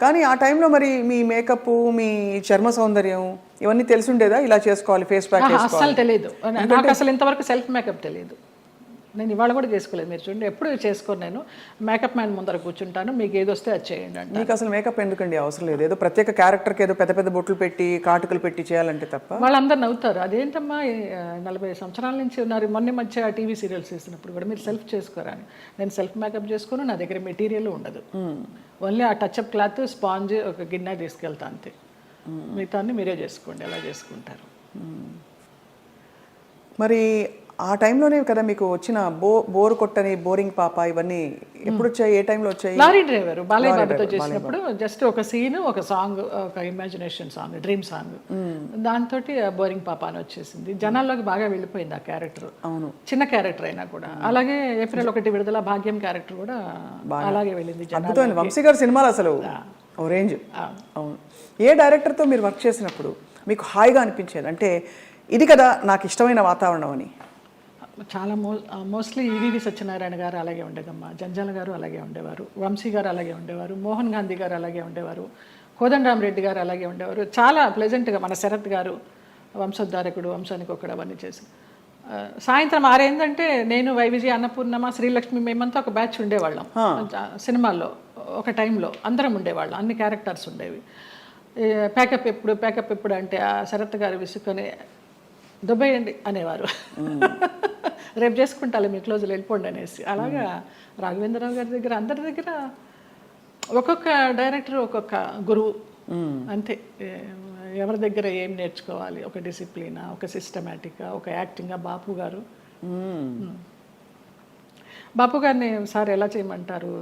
కానీ ఆ టైంలో మరి మీ మేకప్, మీ చర్మ సౌందర్యం ఇవన్నీ తెలిసి ఉండేదా? ఇలా చేసుకోవాలి, ఫేస్ ప్యాక్ అస్సలు తెలియదు నాకు. అసలు ఇంతవరకు సెల్ఫ్ మేకప్ తెలియదు. నేను ఇవాళ కూడా చేసుకోలేదు. మీరు చూడండి, ఎప్పుడు చేసుకోను. నేను మేకప్ మ్యాన్ ముందర కూర్చుంటాను, మీకు ఏది వస్తే అది చేయండి అంటే. మీకు అసలు మేకప్ ఎందుకండి అవసరం లేదు. ఏదో ప్రత్యేక క్యారెక్టర్కి ఏదో పెద్ద పెద్ద బొట్లు పెట్టి కాటుకలు పెట్టి చేయాలంటే తప్ప. వాళ్ళందరూ నవ్వుతారు, అదేంటమ్మా 40 సంవత్సరాల నుంచి ఉన్నారు, మొన్న మధ్య టీవీ సీరియల్స్ చేసినప్పుడు కూడా మీరు సెల్ఫ్ చేసుకోరా అని. నేను సెల్ఫ్ మేకప్ చేసుకోను, నా దగ్గర మెటీరియల్ ఉండదు. ఓన్లీ ఆ టచ్అప్ క్లాత్, స్పాంజ్, ఒక గిన్నె తీసుకెళ్తా అంతే. మిగతా మీరే చేసుకోండి, ఎలా చేసుకుంటారు. మరి ఆ టైంలోనే కదా మీకు వచ్చిన బోరు కొట్టని, బోరింగ్ పాప, ఇవన్నీ ఎప్పుడు వచ్చాయి, ఏ టైంలో వచ్చాయి? లారీ డ్రైవర్ బాలయ్య బాబుతో చేసినప్పుడు జస్ట్ ఒక సీన్, ఒక సాంగ్, ఒక ఇమాజినేషన్ సాంగ్, డ్రీమ్ సాంగ్, దాంతో బోరింగ్ పాప అని వచ్చేసింది. జనాల్లోకి బాగా వెళ్ళిపోయింది ఆ క్యారెక్టర్. అవును, చిన్న క్యారెక్టర్ అయినా కూడా. అలాగే ఏప్రిల్ 1 విడుదల భాగ్యం క్యారెక్టర్ కూడా అలాగే వెళ్ళింది. అద్భుతమైన వంశీ గారి సినిమాలు అసలు ఓ రేంజ్. అవును. ఏ డైరెక్టర్తో మీరు వర్క్ చేసినప్పుడు మీకు హాయిగా అనిపించేది, అంటే ఇది కదా నాకు ఇష్టమైన వాతావరణం అని? చాలా మోస్ట్లీ ఈవీవి సత్యనారాయణ గారు అలాగే ఉండేదమ్మా, జంజాల గారు అలాగే ఉండేవారు, వంశీ గారు అలాగే ఉండేవారు, మోహన్ గాంధీ గారు అలాగే ఉండేవారు, కోదండరామరెడ్డి గారు అలాగే ఉండేవారు. చాలా ప్లెజెంట్గా. మన శరత్ గారు వంశోద్ధారకుడు, వంశానికి ఒకడు, అవన్నీ చేసి సాయంత్రం 6 అయిందంటే నేను, వైవిజయ, అన్నపూర్ణమ, శ్రీలక్ష్మి, మేమంతా ఒక బ్యాచ్ ఉండేవాళ్ళం సినిమాల్లో. ఒక టైంలో అందరం ఉండేవాళ్ళం, అన్ని క్యారెక్టర్స్ ఉండేవి. ప్యాకప్ ఎప్పుడు అంటే ఆ శరత్ గారు విసుకొని దుబ్బేయండి అనేవారు. రేపు చేసుకుంటాలి, మీ క్లోజులు వెళ్ళిపోండి అనేసి. అలాగా రాఘవేంద్రరావు గారి దగ్గర, అందరి దగ్గర ఒక్కొక్క డైరెక్టర్ ఒక్కొక్క గురువు అంతే. ఎవరి దగ్గర ఏం నేర్చుకోవాలి, ఒక డిసిప్లినా, ఒక సిస్టమేటిక్గా, ఒక యాక్టింగ్గా. బాపు గారిని సార్ ఎలా చేయమంటారు,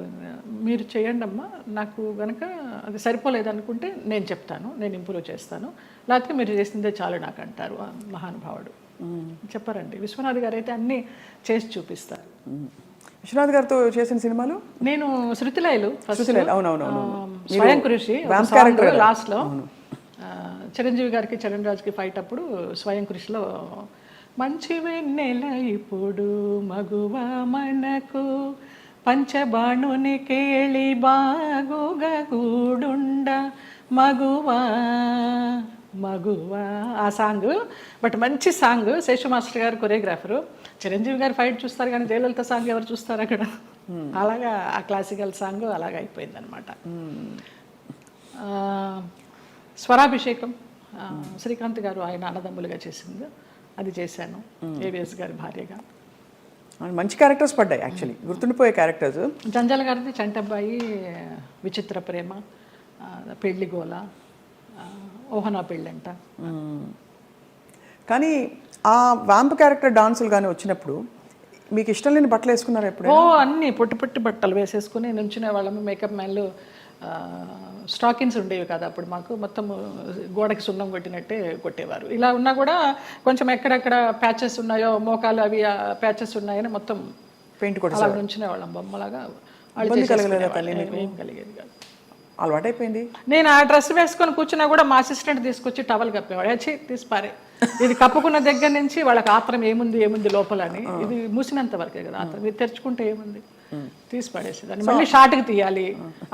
మీరు చేయండి అమ్మా, నాకు కనుక అది సరిపోలేదనుకుంటే నేను చెప్తాను, నేను ఇంప్రూవ్ చేస్తాను, లేకపోతే మీరు చేసిందే చాలు నాకు అంటారు. మహానుభావుడు చెప్పారండి. విశ్వనాథ్ గారు అయితే అన్నీ చేసి చూపిస్తారు. విశ్వనాథ్ గారితో చేసిన సినిమాలు నేను శృతిలయలు, స్వయం కృషి లాస్ట్లో, చిరంజీవి గారికి చరణ్ రాజ్కి ఫైట్ అప్పుడు స్వయం కృషిలో మంచి వెన్నెల ఇప్పుడు మగువ మనకు పంచబాణుని కేళి బాగుగా గూడుండ మగువా మగువా ఆ సాంగ్. బట్ మంచి సాంగ్. శేషు మాస్టర్ గారు కొరియోగ్రాఫరు. చిరంజీవి గారు ఫైట్ చూస్తారు కానీ జయలలిత సాంగ్ ఎవరు చూస్తారు అక్కడ? అలాగా ఆ క్లాసికల్ సాంగ్ అలాగ అయిపోయింది అనమాట. స్వరాభిషేకం శ్రీకాంత్ గారు ఆయన అన్నదమ్ములుగా చేసింది, అది చేశాను ఏవిఎస్ గారి భార్యగా. మంచి క్యారెక్టర్స్ పడ్డాయి యాక్చువల్లీ, గుర్తుండిపోయే క్యారెక్టర్స్. జంజాల గారిది చంటబ్బాయి, విచిత్ర ప్రేమ, పెళ్లి గోల, ఓహనా పెళ్ళంట. కానీ ఆ వ్యాంప్ క్యారెక్టర్ డాన్సులు కానీ వచ్చినప్పుడు మీకు ఇష్టం లేని బట్టలు వేసుకున్నారు ఎప్పుడు? అన్ని పొట్టి పొట్టి బట్టలు వేసేసుకుని నుంచునే వాళ్ళము. మేకప్ మ్యాన్లు స్టాకిన్స్ ఉండేవి కదా అప్పుడు మాకు, మొత్తం గోడకి సున్నం కొట్టినట్టే కొట్టేవారు. ఇలా ఉన్నా కూడా కొంచెం ఎక్కడెక్కడ ప్యాచెస్ ఉన్నాయో, మోకాలు అవి ప్యాచెస్ ఉన్నాయని మొత్తం పెయింట్ కూడా అలా నుంచునే వాళ్ళం బొమ్మలాగా. ఏం కలిగేది కాదు, అలవాటైపోయింది. నేను ఆ డ్రెస్ వేసుకొని కూర్చున్నా కూడా మా అసిస్టెంట్ తీసుకొచ్చి టవల్ కప్పేవాడు. వచ్చి తీసిపారే, ఇది కప్పుకున్న దగ్గర నుంచి వాళ్ళకి ఆత్రం ఏముంది లోపల అని. ఇది మూసినంత వరకే కదా ఆత్రం, ఇది తెరుచుకుంటే ఏముంది, తీసి పడేసేదాన్ని. మళ్ళీ షార్ట్కి తీయాలి,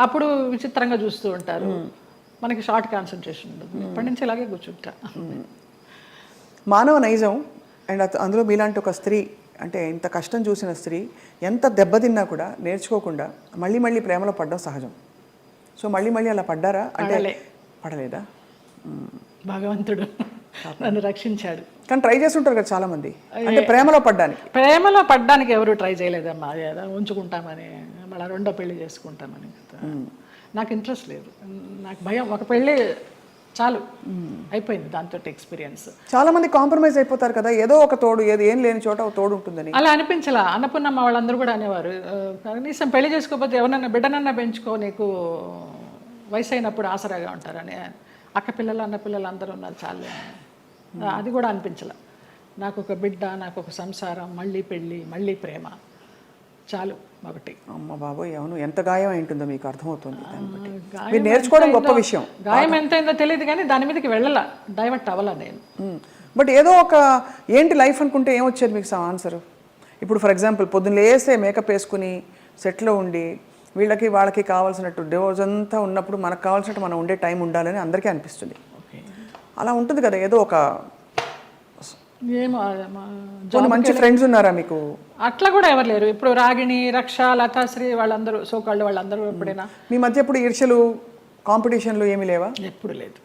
అప్పుడు విచిత్రంగా చూస్తూ ఉంటారు. మనకి షార్ట్ కాన్సన్ట్రేషన్ ఉండదు. ఇప్పటి నుంచి ఇలాగే కూర్చుంటా. మానవ నైజం అండ్ అందులో మీలాంటి ఒక స్త్రీ, అంటే ఇంత కష్టం చూసిన స్త్రీ ఎంత దెబ్బతిన్నా కూడా నేర్చుకోకుండా మళ్ళీ ప్రేమలో పడడం సహజం. సో మళ్ళీ అలా పడ్డారా? అంటే పడలేదా? భగవంతుడు నన్ను రక్షించాడు. కానీ ట్రై చేసి ఉంటారు కదా చాలా మంది, అంటే ప్రేమలో పడ్డానికి ఎవరు ట్రై చేయలేదమ్మా. అదేదా ఉంచుకుంటామని, మళ్ళీ రెండో పెళ్లి చేసుకుంటామని. నాకు ఇంట్రెస్ట్ లేదు, నాకు భయం. ఒక పెళ్ళి చాలు, అయిపోయింది దాంతో ఎక్స్పీరియన్స్. చాలా మంది కాంప్రమైజ్ అయిపోతారు కదా, ఏదో ఒక తోడు, ఏం లేని చోట ఒక తోడు ఉంటుందని. అలా అనిపించలా. అన్నపూర్ణమ్మ వాళ్ళందరూ కూడా అనేవారు, కనీసం పెళ్లి చేసుకోకపోతే ఎవరన్నా బిడ్డనన్నా పెంచుకో, నీకు వయసు అయినప్పుడు ఆసరాగా ఉంటారని. అక్క పిల్లలు అన్న పిల్లలు అందరూ ఉన్నారు, చాలే. అది కూడా అనిపించలే. నాకు ఒక బిడ్డ, నాకు ఒక సంసారం, మళ్ళీ పెళ్ళి, మళ్ళీ ప్రేమ, చాలు ఒకటి. అమ్మ బాబోయ్, అవును, ఎంత గాయం అయింటుందో మీకు అర్థమవుతుంది. మీరు నేర్చుకోవడం గొప్ప విషయం. గాయం ఎంతైందో తెలియదు కానీ దాని మీదకి వెళ్ళాల, డైవర్ట్ అవ్వాల నేను. బట్ ఏదో ఒక ఏంటి లైఫ్ అనుకుంటే ఏమొచ్చేది మీకు ఆన్సర్? ఇప్పుడు ఫర్ ఎగ్జాంపుల్ పొద్దున్న లేస్తే మేకప్ వేసుకుని సెట్లో ఉండి వాళ్ళకి కావాల్సినట్టు రోజంతా ఉన్నప్పుడు మనకు కావాల్సినట్టు మనం ఉండే టైం ఉండాలని అందరికీ అనిపిస్తుంది. అలా ఉంటుంది కదా, ఏదో ఒక మంచి ఫ్రెండ్స్ ఉన్నారా మీకు? అట్లా కూడా ఎవరు లేరు. ఇప్పుడు రాగిణి, రక్ష, లతాశ్రీ వాళ్ళందరూ సోకాళ్ళు వాళ్ళందరూ ఎప్పుడైనా మీ మధ్య ఎప్పుడు ఈర్ష్యలు, కాంపిటీషన్లు ఏమీ లేవా? ఎప్పుడు లేదు.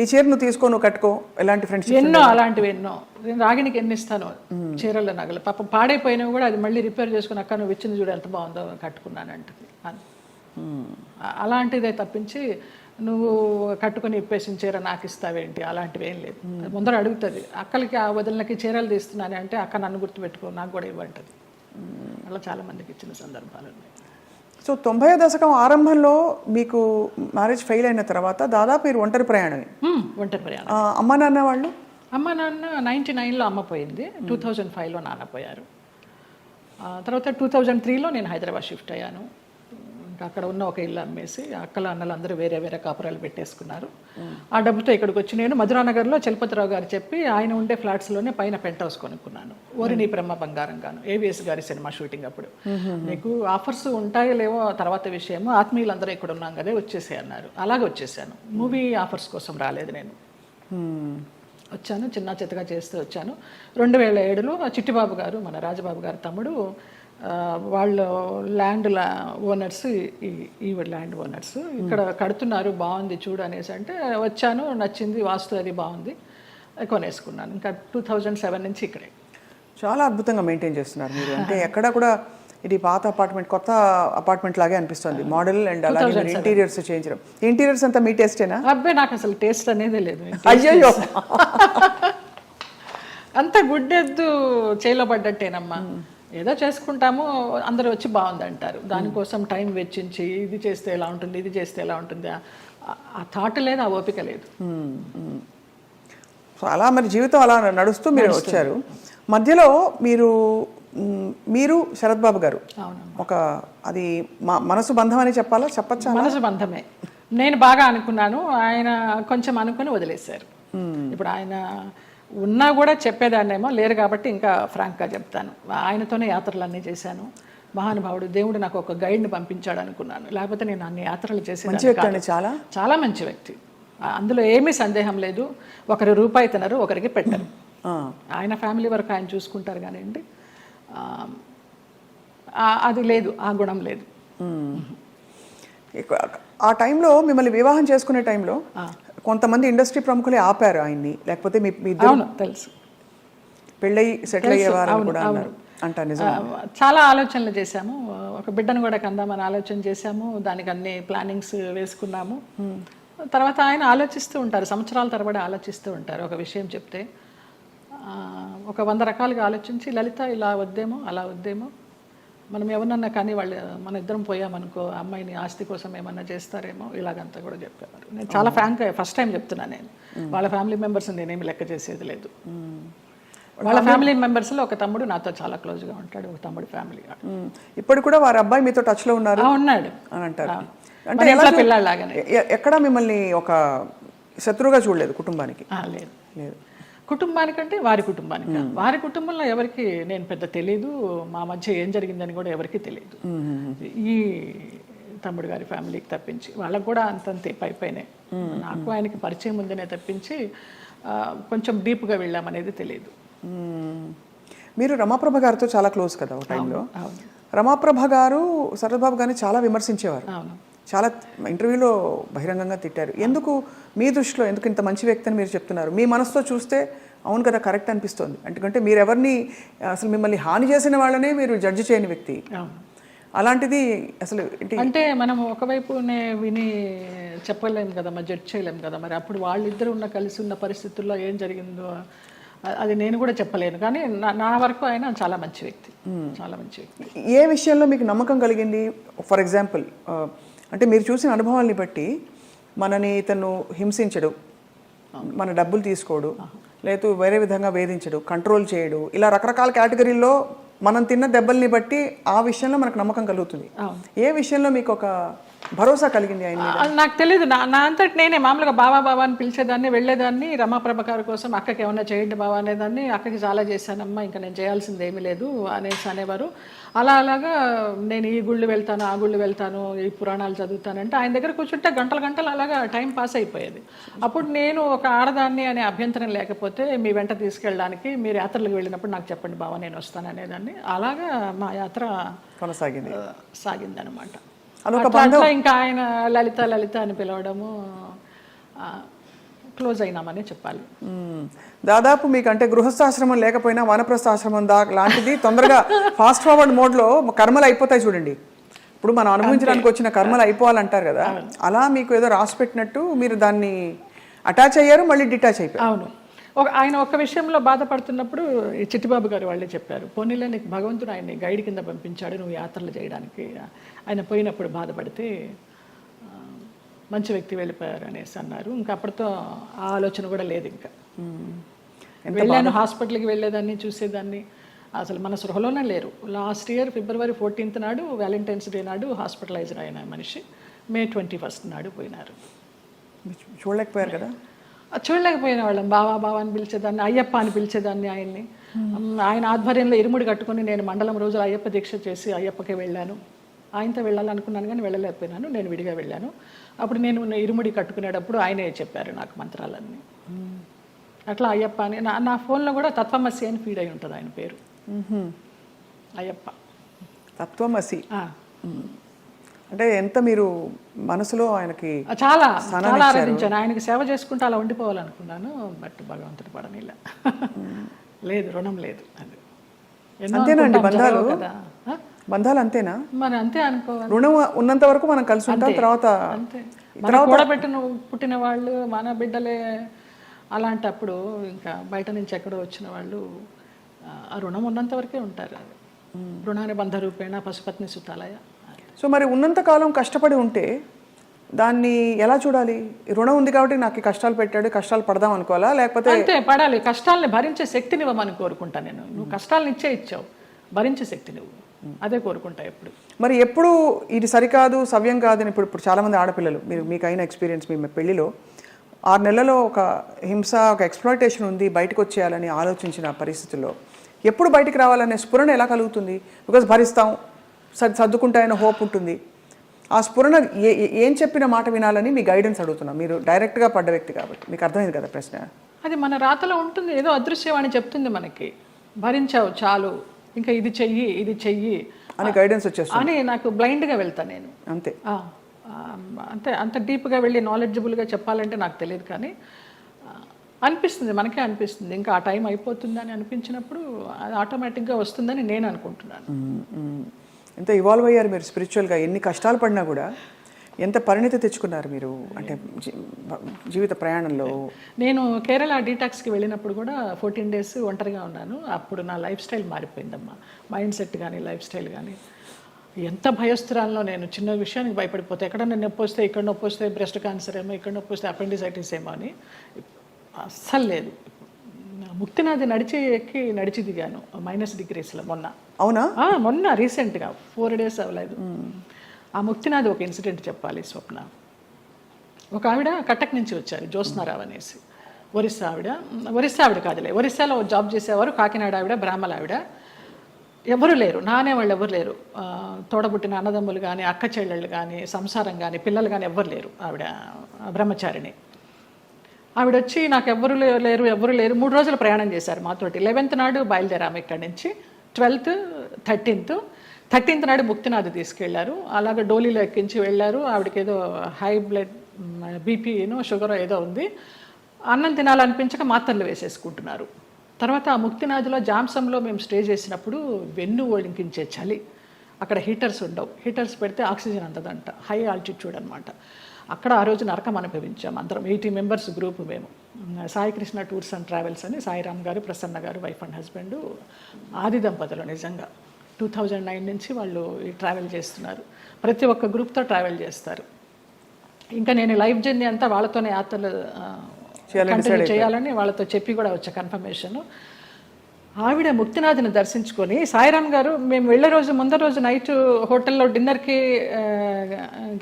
ఈ చీర నువ్వు తీసుకో, నువ్వు కట్టుకో, ఎలాంటి ఫ్రెండ్స్? ఎన్నో అలాంటివి ఎన్నో. నేను రాగిణికి ఎన్ని ఇస్తాను చీరల నగలు, పాపం పాడైపోయినవి కూడా అది మళ్ళీ రిపేర్ చేసుకుని, అక్క నువ్వు ఇచ్చింది చూడు ఎంత బాగుందో, కట్టుకున్నానంటది. అలాంటిదే తప్పించి నువ్వు కట్టుకుని ఇప్పేసిన చీర నాకు ఇస్తావేంటి, అలాంటివి ఏం లేదు. ముందర అడుగుతుంది, అక్కలకి ఆ వదిలినకి చీరలు తీస్తున్నాను అంటే అక్క నన్ను గుర్తుపెట్టుకో, నాకు కూడా ఇవ్వంటది. అలా చాలా మందికి ఇచ్చిన సందర్భాలు ఉన్నాయి. సో 90వ దశకం ఆరంభంలో మీకు మ్యారేజ్ ఫెయిల్ అయిన తర్వాత దాదాపు మీరు ఒంటరి ప్రయాణమే. ఒంటరి ప్రయాణం. అమ్మ నాన్న వాళ్ళు? అమ్మ నాన్న 99లో అమ్మ పోయింది, 2005లో నాన్న పోయారు. తర్వాత 2003లో నేను హైదరాబాద్ షిఫ్ట్ అయ్యాను. ఇంకా అక్కడ ఉన్న ఒక ఇల్లు అమ్మేసి అక్కల అన్నలు అందరూ వేరే వేరే కాపురాలు పెట్టేసుకున్నారు. ఆ డబ్బుతో ఇక్కడికి వచ్చి నేను మధురానగర్లో చలపతిరావు గారు చెప్పి ఆయన ఉండే ఫ్లాట్స్లోనే పైన పెంట్ హౌస్ కొనుక్కున్నాను. ఓరిని బ్రహ్మ బంగారం గాను, ఏవిఎస్ గారి సినిమా షూటింగ్ అప్పుడు. నీకు ఆఫర్స్ ఉంటాయో లేవో తర్వాత విషయము, ఆత్మీయులందరూ ఇక్కడ ఉన్నాం కదా వచ్చేసే అన్నారు. అలాగే వచ్చేసాను. మూవీ ఆఫర్స్ కోసం రాలేదు నేను, వచ్చాను చిన్న చిత్తగా చేస్తూ వచ్చాను. 2007లో చిట్టిబాబు గారు, మన రాజబాబు గారి తమ్ముడు, వాళ్ళు ల్యాండ్ ఓనర్స్, ఈ ల్యాండ్ ఓనర్స్ ఇక్కడ కడుతున్నారు, బాగుంది చూడు అనేసి అంటే వచ్చాను, నచ్చింది, వాస్తు అది బాగుంది, కొనేసుకున్నాను. ఇంకా 2007 నుంచి ఇక్కడే. చాలా అద్భుతంగా మెయింటైన్ చేస్తున్నారు మీరు. అంటే ఎక్కడ కూడా ఇది పాత అపార్ట్మెంట్ కొత్త అపార్ట్మెంట్ లాగే అనిపిస్తుంది, మోడల్ అండ్ అలాగే ఇంటీరియర్స్ చేయించడం. ఇంటీరియర్స్ అంతా మీ టేస్టేనా? అబ్బాయి నాకు అసలు టేస్ట్ అనేదే లేదు. అయ్యో, అంత గుడ్డెద్దు చేలో పడ్డట్టేనమ్మా. ఏదో చేసుకుంటాము, అందరూ వచ్చి బాగుంది అంటారు. దానికోసం టైం వెచ్చించి ఇది చేస్తే ఎలా ఉంటుంది, ఇది చేస్తే ఎలా ఉంటుంది, ఆ థాట్ లేదు, ఆ ఓపిక లేదు. సో అలా మరి జీవితం అలా నడుస్తూ మీరు వచ్చారు. మధ్యలో మీరు శరత్ బాబు గారు ఒక, అది మనసు బంధం అని చెప్పచ్చా? మనసు బంధమే. నేను బాగా అనుకున్నాను, ఆయన కొంచెం అనుకుని వదిలేశారు. ఇప్పుడు ఆయన ఉన్నా కూడా చెప్పేదాన్నేమో, లేరు కాబట్టి ఇంకా ఫ్రాంక్గా చెప్తాను. ఆయనతోనే యాత్రలన్నీ చేశాను, మహానుభావుడు, దేవుడు నాకు ఒక గైడ్ని పంపించాడు అనుకున్నాను. లేకపోతే నేను అన్ని యాత్రలు మంచి చేసేదాన్ని వ్యక్తి కాదు. అండి, చాలా చాలా మంచి వ్యక్తి, అందులో ఏమీ సందేహం లేదు. ఒకరి రూపాయి తినరు, ఒకరికి పెట్టరు. ఆయన ఫ్యామిలీ వరకు ఆయన చూసుకుంటారు కానివ్వండి, అది లేదు, ఆ గుణం లేదు. ఆ టైంలో మిమ్మల్ని వివాహం చేసుకునే టైంలో కొంతమంది ఇండస్ట్రీ ప్రముఖులే ఆపారు ఆయన్ని, లేకపోతే మీ అవును తెలుసు, పెళ్ళయి సెటిల్ అయ్యేవారు కూడా అన్నారు అంట, నిజం? చాలా ఆలోచనలు చేశాము. ఒక బిడ్డను కూడా కందామని ఆలోచన చేశాము, దానికి అన్ని ప్లానింగ్స్ వేసుకున్నాము. తర్వాత ఆయన ఆలోచిస్తూ ఉంటారు, సంవత్సరాల తరబడి ఆలోచిస్తూ ఉంటారు. ఒక విషయం చెప్తే ఒక 100 రకాలుగా ఆలోచించి, లలిత ఇలా వద్దేమో అలా వద్దేమో, మనం ఎవరన్నా కానీ వాళ్ళు మన ఇద్దరం పోయామనుకో అమ్మాయిని ఆస్తి కోసం ఏమన్నా చేస్తారేమో, ఇలాగంతా కూడా చెప్పేవారు. నేను చాలా ఫ్రాంక్గా ఫస్ట్ టైం చెప్తున్నాను, నేను వాళ్ళ ఫ్యామిలీ మెంబర్స్ నేనేమి లెక్క చేసేది లేదు. వాళ్ళ ఫ్యామిలీ మెంబర్స్లో ఒక తమ్ముడు నాతో చాలా క్లోజ్గా ఉంటాడు, ఒక తమ్ముడు ఫ్యామిలీ. ఇప్పుడు కూడా వారి అబ్బాయి మీతో టచ్లో ఉన్నారు ఉన్నాడు అని అంటారు. అంటే పిల్లలాగానే ఎక్కడ మిమ్మల్ని ఒక శత్రువుగా చూడలేదు కుటుంబానికి? లేదు లేదు. కుటుంబానికంటే వారి కుటుంబానికి, వారి కుటుంబంలో ఎవరికి నేను పెద్ద తెలీదు, మా మధ్య ఏం జరిగిందని కూడా ఎవరికి తెలియదు. ఈ తమ్ముడు గారి ఫ్యామిలీకి తప్పించి వాళ్ళకు కూడా అంతంతే పైపైనే, నాకు ఆయనకి పరిచయం ఉందనే తప్పించి కొంచెం డీప్గా వెళ్ళామనేది తెలియదు. మీరు రమాప్రభ గారితో చాలా క్లోజ్ కదా ఒక టైంలో. రమాప్రభ గారు శరత్బాబు గారిని చాలా విమర్శించేవారు, చాలా ఇంటర్వ్యూలో బహిరంగంగా తిట్టారు. ఎందుకు మీ దృష్టిలో ఎందుకు ఇంత మంచి వ్యక్తి అని మీరు చెప్తున్నారు? మీ మనసుతో చూస్తే అవును కదా, కరెక్ట్ అనిపిస్తుంది. ఎందుకంటే మీరు ఎవరిని అసలు మిమ్మల్ని హాని చేసిన వాళ్ళనే మీరు జడ్జి చేయని వ్యక్తి. అలాంటిది అసలు అంటే మనం ఒకవైపునే విని చెప్పలేము కదా, మరి జడ్జ్ చేయలేము కదా. మరి అప్పుడు వాళ్ళిద్దరు కలిసి ఉన్న పరిస్థితుల్లో ఏం జరిగిందో అది నేను కూడా చెప్పలేను. కానీ నా వరకు ఆయన చాలా మంచి వ్యక్తి, చాలా మంచి వ్యక్తి. ఏ విషయంలో మీకు నమ్మకం కలిగింది? ఫర్ ఎగ్జాంపుల్, అంటే మీరు చూసిన అనుభవాల్ని బట్టి మనని ఇతను హింసించడు, మన డబ్బులు తీసుకోడు, లేదు వేరే విధంగా వేధించడు, కంట్రోల్ చేయడు, ఇలా రకరకాల కేటగిరీల్లో మనం తిన్న దెబ్బల్ని బట్టి ఆ విషయంలో మనకు నమ్మకం కలుగుతుంది. ఏ విషయంలో మీకు ఒక భరోసా కలిగింది ఆయన మీద? నాకు తెలియదు, నా అంతటి నేనే మామూలుగా బావా బావా అని పిలిచేదాన్ని, వెళ్ళేదాన్ని. రమాప్రభ గారి కోసం అక్కకి ఏమన్నా చేయండి బావా అనేదాన్ని. అక్కకి చాలా చేశానమ్మా, ఇంకా నేను చేయాల్సింది ఏమీ లేదు అనేవారు. అలాగా నేను ఈ గుళ్ళు వెళ్తాను, ఆ గుళ్ళు వెళ్తాను, ఈ పురాణాలు చదువుతానంటే ఆయన దగ్గర కూర్చుంటే గంటలు గంటలు అలాగా టైం పాస్ అయిపోయేది. అప్పుడు నేను ఒక ఆడదాన్ని అనే అభ్యంతరం లేకపోతే మీ వెంట తీసుకెళ్ళడానికి, మీరు యాత్రలకు వెళ్ళినప్పుడు నాకు చెప్పండి బావా, నేను వస్తాను అనేదాన్ని. అలాగా మా యాత్ర సాగిందనమాట. అట్లా ఇంకా ఆయన లలిత లలిత అని పిలవడము, క్లోజ్ అయినామని చెప్పాలి. దాదాపు మీకు అంటే గృహస్థాశ్రమం లేకపోయినా వానప్రస్థాశ్రమం లాంటిది తొందరగా ఫాస్ట్ ఫార్వర్డ్ మోడ్లో కర్మలు అయిపోతాయి చూడండి. ఇప్పుడు మనం అనుభవించడానికి వచ్చిన కర్మలు అయిపోవాలంటారు కదా, అలా మీకు ఏదో రాసి పెట్టినట్టు మీరు దాన్ని అటాచ్ అయ్యారు, మళ్ళీ డిటాచ్ అయిపోయారు. అవును. ఆయన ఒక విషయంలో బాధపడుతున్నప్పుడు ఈ చిట్టిబాబు గారు వాళ్ళే చెప్పారు, పోనీలే నీకు భగవంతుడు ఆయన్ని గైడ్ కింద పంపించాడు నువ్వు యాత్రలు చేయడానికి. ఆయన పోయినప్పుడు బాధపడితే మంచి వ్యక్తి వెళ్ళిపోయారు అనేసి అన్నారు. ఇంకా అప్పటితో ఆ ఆలోచన కూడా లేదు. ఇంకా వెళ్ళాను, హాస్పిటల్కి వెళ్ళేదాన్ని, చూసేదాన్ని, అసలు మన సృహలోనే లేరు. లాస్ట్ ఇయర్ February 14th నాడు, వ్యాలంటైన్స్ డే నాడు హాస్పిటలైజ్డ్ అయిన మనిషి May 21st నాడు పోయినారు. చూడలేకపోయారు కదా? చూడలేకపోయిన వాళ్ళం. బావా బావా అని పిలిచేదాన్ని, అయ్యప్ప అని పిలిచేదాన్ని ఆయన్ని. ఆయన ఆధ్వర్యంలో ఇరుముడి కట్టుకొని నేను మండలం రోజులు అయ్యప్ప దీక్ష చేసి అయ్యప్పకే వెళ్ళాను. ఆయనతో వెళ్ళాలనుకున్నాను కానీ వెళ్ళలేకపోయినాను, నేను విడిగా వెళ్ళాను. అప్పుడు నేను ఇరుముడి కట్టుకునేటప్పుడు ఆయనే చెప్పారు నాకు మంత్రాలన్నీ. అట్లా అయ్యప్ప అని నా ఫోన్లో కూడా తత్వమసి అని ఫీడ్ అయి ఉంటుంది ఆయన పేరు. అయ్యప్ప తత్వమసి అంటే ఎంత మీరు మనసులో ఆయనకి చాలా చాలా ఆరాధించాను. ఆయనకి సేవ చేసుకుంటూ అలా ఉండిపోవాలనుకున్నాను. బట్ భగవంతుడి పడనిలా లేదు, రుణం లేదు. అది అంతేనా అండి బంధాలు? బంధాలు అంతేనా? మరి అంతే అనుకోవాలి. రుణం ఉన్నంత వరకు మనం కలిసి ఉంటాం, తర్వాత అంతే. కూడబెట్టిన పుట్టిన వాళ్ళు మన బిడ్డలే. అలాంటప్పుడు ఇంకా బయట నుంచి ఎక్కడో వచ్చిన వాళ్ళు ఆ రుణం ఉన్నంత వరకే ఉంటారు. అది రుణాన్ని బంధ రూపేణ పశుపత్ని సుతాలయ. సో మరి ఉన్నంతకాలం కష్టపడి ఉంటే దాన్ని ఎలా చూడాలి? రుణం ఉంది కాబట్టి నాకు కష్టాలు పెట్టాడు, కష్టాలు పడదాం అనుకోవాలా? లేకపోతే అంతే పడాలి. కష్టాలని భరించే శక్తిని ఇవ్వమని కోరుకుంటా నేను. నువ్వు కష్టాలను ఇచ్చావు, భరించే శక్తి నువ్వు, అదే కోరుకుంటా ఎప్పుడు. మరి ఎప్పుడు ఇది సరికాదు, సవ్యం కాదని ఇప్పుడు చాలామంది ఆడపిల్లలు, మీకు అయిన ఎక్స్పీరియన్స్, మీ పెళ్లిలో 6 నెలల్లో ఒక హింస, ఒక ఎక్స్‌ప్లాయిటేషన్ ఉంది, బయటకు వచ్చేయాలని ఆలోచించిన పరిస్థితుల్లో ఎప్పుడు బయటికి రావాలనే స్ఫురణ ఎలా కలుగుతుంది? బికాజ్ భరిస్తాం, సర్దుకుంటాయన్న హోప్ ఉంటుంది. ఆ స్ఫురణ ఏం చెప్పిన మాట వినాలని మీ గైడెన్స్ అడుగుతున్నాం. మీరు డైరెక్ట్గా పడ్డ వ్యక్తి కాబట్టి మీకు అర్థమైంది కదా ప్రశ్న. అది మన రాతలో ఉంటుంది, ఏదో అదృశ్యవాణి చెప్తుంది మనకి, భరించావు చాలు, ఇంకా ఇది చెయ్యి అని గైడెన్స్ వచ్చేస్తుంది అని. నాకు బ్లైండ్గా వెళ్తాను నేను అంతే. అంతే, అంత డీప్గా వెళ్ళి నాలెడ్జబుల్గా చెప్పాలంటే నాకు తెలియదు, కానీ అనిపిస్తుంది, మనకే అనిపిస్తుంది ఇంకా ఆ టైం అయిపోతుందని అనిపించినప్పుడు అది ఆటోమేటిక్గా వస్తుందని నేను అనుకుంటున్నాను. ఎంత ఇవాల్వ్ అయ్యారు మీరు స్పిరిచువల్గా, ఎన్ని కష్టాలు పడినా కూడా ఎంత పరిణితి తెచ్చుకున్నారు మీరు అంటే జీవిత ప్రయాణంలో. నేను కేరళ డీటాక్స్కి వెళ్ళినప్పుడు కూడా 14 days ఒంటరిగా ఉన్నాను. అప్పుడు నా లైఫ్ స్టైల్ మారిపోయిందమ్మా, మైండ్ సెట్ కానీ లైఫ్ స్టైల్ కానీ. ఎంత భయస్తురాల్లో నేను, చిన్న విషయానికి భయపడిపోతే, ఎక్కడన్నా నొప్పి వస్తే, ఇక్కడ నొప్పి వస్తే బ్రెస్ట్ క్యాన్సర్ ఏమో, ఇక్కడ నొప్పి వస్తే అపెండిసైటిస్ ఏమో అని అస్సలు లేదు. ముక్తినాథ్ నడిచి దిగాను -degreesలో మొన్న. అవునా? మొన్న రీసెంట్గా 4 days అవ్వలేదు. ఆ ముక్తినాథ్ ఒక ఇన్సిడెంట్ చెప్పాలి స్వప్న. ఒక ఆవిడ కటక్ నుంచి వచ్చారు, జ్యోత్స్నారావు అనేసి, ఒరిస్సా ఆవిడ కాదులే, ఒరిస్సాలో జాబ్ చేసేవారు, కాకినాడ ఆవిడ, బ్రాహ్మణ ఆవిడ. ఎవరు లేరు, నానే వాళ్ళు ఎవరు లేరు, తోడబుట్టిన అన్నదమ్ములు కానీ అక్క చెల్లెళ్ళు కానీ సంసారం కానీ పిల్లలు కానీ ఎవ్వరు లేరు. ఆవిడ బ్రహ్మచారిణి. ఆవిడ వచ్చి నాకు ఎవరు లేరు 3 రోజులు ప్రయాణం చేశారు మాతోటి. 11th నాడు బయలుదేరాము ఇక్కడి నుంచి, 12th 13th నాడు ముక్తినాథ్ తీసుకెళ్లారు. అలాగే డోలీలో ఎక్కించి వెళ్ళారు. ఆవిడకి ఏదో హై బ్లడ్ బీపీనో షుగర్ ఏదో ఉంది. అన్నం తినాలనిపించక మాత్రలు వేసేసుకుంటున్నారు. తర్వాత ఆ ముక్తినాథ్లో జామ్సంలో మేము స్టే చేసినప్పుడు వెన్ను ఒలికించే చలి, అక్కడ హీటర్స్ ఉండవు, హీటర్స్ పెడితే ఆక్సిజన్ అందదంట, హై ఆల్టిట్యూడ్ అనమాట. అక్కడ ఆ రోజు నరకం అనుభవించాం అందరం, 80 members గ్రూప్ మేము. Sai Krishna tours and travels అని సాయిరామ్ గారు, ప్రసన్న గారు, వైఫ్ అండ్ హస్బెండ్, ఆది దంపతులు. నిజంగా 2009 నుంచి వాళ్ళు ఈ ట్రావెల్ చేస్తున్నారు. ప్రతి ఒక్క గ్రూప్తో ట్రావెల్ చేస్తారు. ఇంకా నేను లైఫ్ జర్నీ అంతా వాళ్ళతోనే యాత్రలు కంటిన్యూ చేయాలని వాళ్ళతో చెప్పి కూడా వచ్చా కన్ఫర్మేషన్. ఆవిడ ముక్తినాథ్ని దర్శించుకొని, సాయిరామ్ గారు మేము వెళ్ళే రోజు ముందర రోజు నైట్ హోటల్లో డిన్నర్కి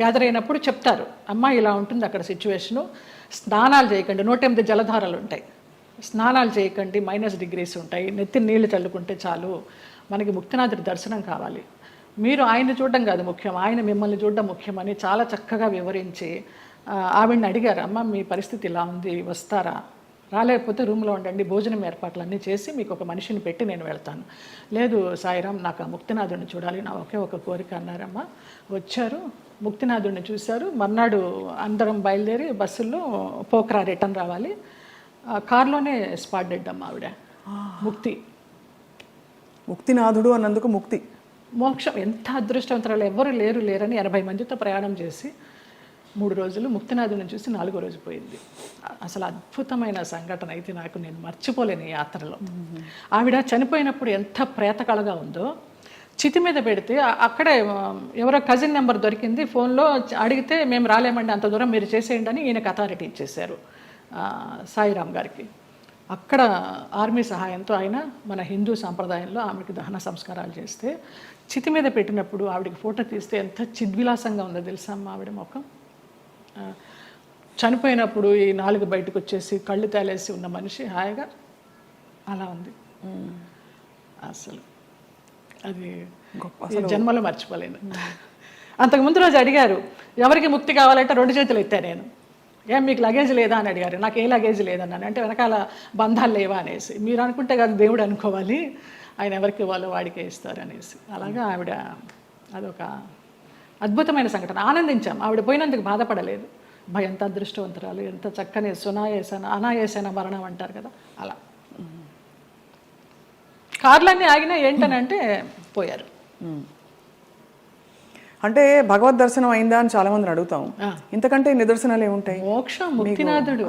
గ్యాదర్ అయినప్పుడు చెప్తారు, అమ్మ ఇలా ఉంటుంది అక్కడ సిచ్యువేషను, స్నానాలు చేయకండి, 108 జలధారాలు ఉంటాయి, స్నానాలు చేయకండి, -degrees ఉంటాయి, నెత్తి నీళ్లు చల్లుకుంటే చాలు, మనకి ముక్తినాథుడి దర్శనం కావాలి, మీరు ఆయన చూడడం కాదు ముఖ్యం, ఆయన మిమ్మల్ని చూడడం ముఖ్యమని చాలా చక్కగా వివరించి ఆవిడని అడిగారు, అమ్మ మీ పరిస్థితి ఇలా ఉంది, వస్తారా, రాలేకపోతే రూమ్లో ఉండండి, భోజనం ఏర్పాట్లన్నీ చేసి మీకు ఒక మనిషిని పెట్టి నేను వెళ్తాను. లేదు సాయిరామ్, నాకు ఆ ముక్తినాథుడిని చూడాలి, నా ఒకే ఒక కోరిక అన్నారమ్మ. వచ్చారు, ముక్తినాథుడిని చూశారు. మర్నాడు అందరం బయలుదేరి బస్సుల్లో పోక్రా రిటర్న్ రావాలి. కార్లోనే స్పాట్ డెడ్ అమ్మ ఆవిడ. ముక్తినాథుడు అన్నందుకు ముక్తి, మోక్షం. ఎంత అదృష్టవంతరాలు, ఎవరు లేరని 80 మందితో ప్రయాణం చేసి 3 రోజులు ముక్తినాథుని చూసి 4వ రోజు పోయింది. అసలు అద్భుతమైన సంఘటన అయితే నాకు, నేను మర్చిపోలేను ఈ యాత్రలో. ఆవిడ చనిపోయినప్పుడు ఎంత ప్రేతకళగా ఉందో, చితి మీద పెడితే అక్కడే ఎవరో కజిన్ నెంబర్ దొరికింది, ఫోన్లో అడిగితే మేము రాలేమండి, అంత దూరం మీరు చేసేయండి అని ఈయనకు అథారిటీ ఇచ్చేశారు సాయిరామ్ గారికి. అక్కడ ఆర్మీ సహాయంతో ఆయన మన హిందూ సాంప్రదాయంలో ఆమెకి దహన సంస్కారాలు చేస్తే, చితి మీద పెట్టినప్పుడు ఆవిడకి ఫోటో తీస్తే ఎంత చిద్విలాసంగా ఉందో తెలుసా అమ్మ ఆవిడ ముఖం. చనిపోయినప్పుడు ఈ 4 బయటకు వచ్చేసి కళ్ళు తేలేసి ఉన్న మనిషి హాయిగా అలా ఉంది. అసలు అది జన్మలో మర్చిపోలేను. అంతకుముందు రోజు అడిగారు, ఎవరికి ముక్తి కావాలంటే 2 చేతులు ఎత్తా నేను, ఏం మీకు లగేజ్ లేదా అని అడిగారు. నాకు ఏ లగేజ్ లేదన్నాను. అంటే వెనకాల బంధాలు లేవా అనేసి. మీరు అనుకుంటే కాదు దేవుడు అనుకోవాలి, ఆయన ఎవరికి ఇవ్వాలో వాడికే ఇస్తారు అనేసి. అలాగా ఆవిడ అదొక అద్భుతమైన సంఘటన. ఆనందించాం, ఆవిడ పోయినందుకు బాధపడలేదు. ఎంత అదృష్టవంతరాలు, ఎంత చక్కని అనాయాసన మరణం అంటారు కదా, అలా. కార్లన్నీ ఆగినా ఏంటనంటే పోయారు. అంటే భగవద్ దర్శనం అయిందా అని చాలా మందిని అడుగుతాం, ఇంతకంటే నిదర్శనాలు ఏముంటాయి? మోక్షం, ముక్తినాథుడు.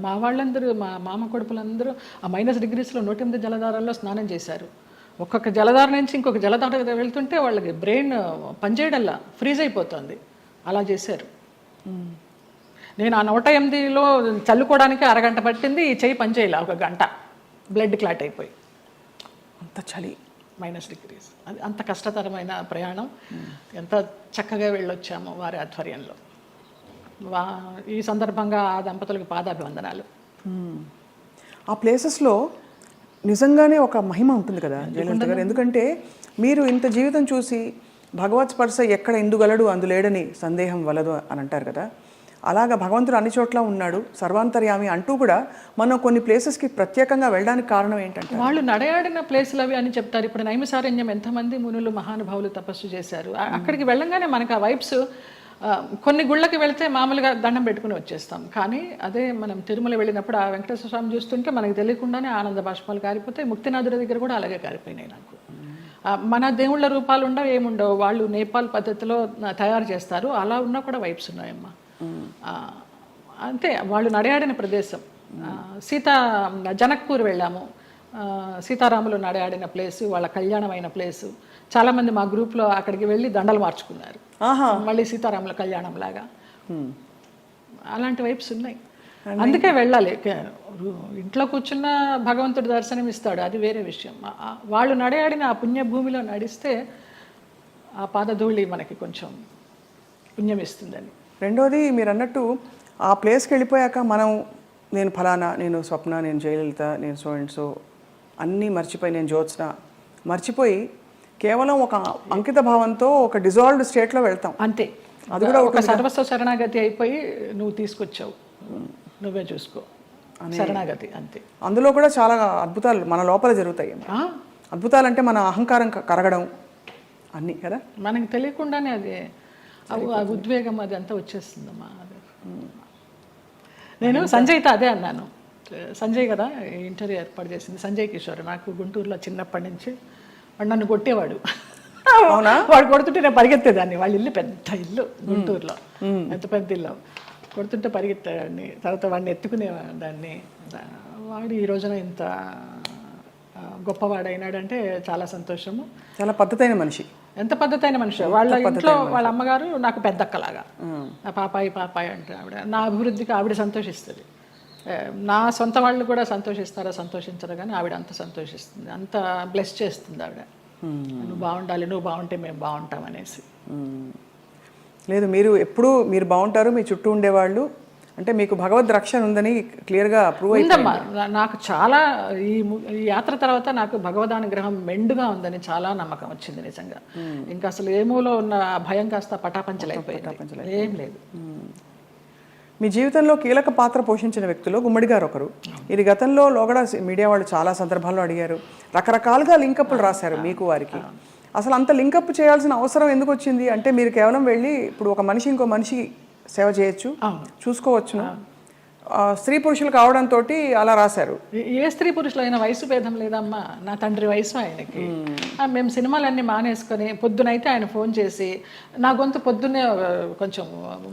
మా వాళ్ళందరూ, మా మామ కొడుకులందరూ ఆ -degreesలో 108 జలధారాల్లో స్నానం చేశారు. ఒక్కొక్క జలధార నుంచి ఇంకొక జలధార వెళ్తుంటే వాళ్ళకి బ్రెయిన్ పనిచేయడల్లా ఫ్రీజ్ అయిపోతుంది, అలా చేశారు. నేను ఆ 108లో చల్లుకోవడానికి అరగంట పట్టింది, ఈ చెయ్యి పనిచేయాల 1 గంట, బ్లడ్ క్లాట్ అయిపోయి. అంత చలి, -degrees. అది అంత కష్టతరమైన ప్రయాణం. ఎంత చక్కగా వెళ్ళొచ్చాము వారి ఆధ్వర్యంలో. ఈ సందర్భంగా ఆ దంపతులకు పాదాభివందనాలు. ఆ ప్లేసెస్లో నిజంగానే ఒక మహిమ ఉంటుంది కదా జయలలిత గారు. ఎందుకంటే మీరు ఇంత జీవితం చూసి భగవత్ స్పర్శ ఎక్కడ ఎందుగలడు అందులేడని సందేహం వలదు అని అంటారు కదా, అలాగా భగవంతుడు అన్ని చోట్ల ఉన్నాడు సర్వాంతర్యామి అంటూ కూడా మనం కొన్ని ప్లేసెస్కి ప్రత్యేకంగా వెళ్ళడానికి కారణం ఏంటంటే వాళ్ళు నడయాడిన ప్లేసులు అవి అని చెప్తారు. ఇప్పుడు నైమిసారణ్యం ఎంతమంది మునులు మహానుభావులు తపస్సు చేశారు. అక్కడికి వెళ్ళంగానే మనకు ఆ వైబ్స్, కొన్ని గుళ్ళకి వెళ్తే మామూలుగా దండం పెట్టుకుని వచ్చేస్తాం, కానీ అదే మనం తిరుమల వెళ్ళినప్పుడు ఆ వెంకటేశ్వర స్వామి చూస్తుంటే మనకు తెలియకుండానే ఆనంద బాష్పాలు కారిపోతాయి. ముక్తినాథుడి దగ్గర కూడా అలాగే కారిపోయినాయి నాకు. మన దేవుళ్ళ రూపాలు ఉండవు, ఏముండవు, వాళ్ళు నేపాల్ పద్ధతిలో తయారు చేస్తారు, అలా ఉన్నా కూడా వైబ్స్ ఉన్నాయమ్మా. అంతే, వాళ్ళు నడయాడిన ప్రదేశం. జనక్పూర్ వెళ్ళాము, సీతారాములు నడయాడిన ప్లేసు, వాళ్ళ కళ్యాణమైన ప్లేసు. చాలామంది మా గ్రూప్లో అక్కడికి వెళ్ళి దండలు మార్చుకున్నారు, మళ్ళీ సీతారాముల కళ్యాణం లాగా. అలాంటి వైబ్స్ ఉన్నాయి, అందుకే వెళ్ళాలి. ఇంట్లో కూర్చున్న భగవంతుడు దర్శనం ఇస్తాడు, అది వేరే విషయం. వాళ్ళు నడయాడిన ఆ పుణ్యభూమిలో నడిస్తే ఆ పాదధూళి మనకి కొంచెం పుణ్యం ఇస్తుందని. రెండోది మీరు అన్నట్టు ఆ ప్లేస్కి వెళ్ళిపోయాక మనం నేను ఫలానా, నేను స్వప్న, నేను జయలలిత, నేను సో అండ్ సో అన్నీ మర్చిపోయి, నేను జ్యోత్స్న మర్చిపోయి కేవలం ఒక అంకిత భావంతో ఒక డిజాల్వ్డ్ స్టేట్లో వెళ్తాం. అంతే, అది కూడా ఒక సర్వస్వ శరణాగతి అయిపోయి నువ్వు తీసుకొచ్చావు, నువ్వే చూసుకో, శరణాగతి అంతే. అందులో కూడా చాలా అద్భుతాలు మన లోపల జరుగుతాయి. అద్భుతాలు అంటే మన అహంకారం కరగడం అన్నీ కదా, మనకి తెలియకుండానే అది ఆ ఉద్వేగం అది అంతా వచ్చేస్తుందమ్మా. నేను సంజయ్తో అదే అన్నాను. సంజయ్ కదా ఇంటర్వ్యూ ఏర్పాటు చేసింది, సంజయ్ కిషోర్. నాకు గుంటూరులో చిన్నప్పటి నుంచి వాడు నన్ను కొట్టేవాడు. వాడు కొడుతుంటే నేను పరిగెత్తేదాన్ని. వాళ్ళ ఇల్లు పెద్ద ఇల్లు గుంటూరులో, ఎంత పెద్ద ఇల్లు. కొడుతుంటే పరిగెత్తేదాన్ని, తర్వాత వాడిని ఎత్తుకునేదాన్ని. వాడు ఈ రోజున ఇంత గొప్పవాడైనాడంటే చాలా సంతోషము. చాలా పద్ధతైన మనిషి. ఎంత పద్ధతైన మనిషి. వాళ్ళ ఇంట్లో వాళ్ళ అమ్మగారు నాకు పెద్దక్కలాగా, నా పాపాయి పాపాయి అంటే ఆవిడ. నా అభివృద్ధికి ఆవిడ సంతోషిస్తుంది. నా సొంత వాళ్ళు కూడా సంతోషిస్తారా సంతోషించరు, కానీ ఆవిడ అంత సంతోషిస్తుంది, అంత బ్లెస్ చేస్తుంది ఆవిడ. నువ్వు బాగుండాలి, నువ్వు బాగుంటే మేము బాగుంటాం అనేసి. లేదు, మీరు ఎప్పుడు మీరు బాగుంటారు, మీ చుట్టూ ఉండేవాళ్ళు అంటే మీకు భగవద్ రక్షణ ఉందని క్లియర్గా ప్రూవ్ అయిందమ్మా. నాకు చాలా ఈ యాత్ర తర్వాత నాకు భగవదానుగ్రహం మెండుగా ఉందని చాలా నమ్మకం వచ్చింది నిజంగా. ఇంకా అసలు ఏమూలో ఉన్న భయం కాస్త పటాపంచలైపోయింది, ఏం లేదు. మీ జీవితంలో కీలక పాత్ర పోషించిన వ్యక్తులు గుమ్మడి గారు ఒకరు. ఇది గతంలో లోగడ మీడియా వాళ్ళు చాలా సందర్భాల్లో అడిగారు, రకరకాలుగా లింకప్లు రాశారు మీకు వారికి. అసలు అంత లింకప్ చేయాల్సిన అవసరం ఎందుకు వచ్చింది? అంటే మీరు కేవలం వెళ్ళి ఇప్పుడు ఒక మనిషి ఇంకో మనిషి సేవ చేయొచ్చు, చూసుకోవచ్చు, స్త్రీ పురుషులు కావడంతో అలా రాశారు. ఏ స్త్రీ పురుషులు అయినా వయసు భేదం లేదమ్మా. నా తండ్రి వయసు ఆయనకి. మేము సినిమాలన్నీ మానేసుకొని పొద్దునైతే ఆయన ఫోన్ చేసి, నా గొంతు పొద్దున్నే కొంచెం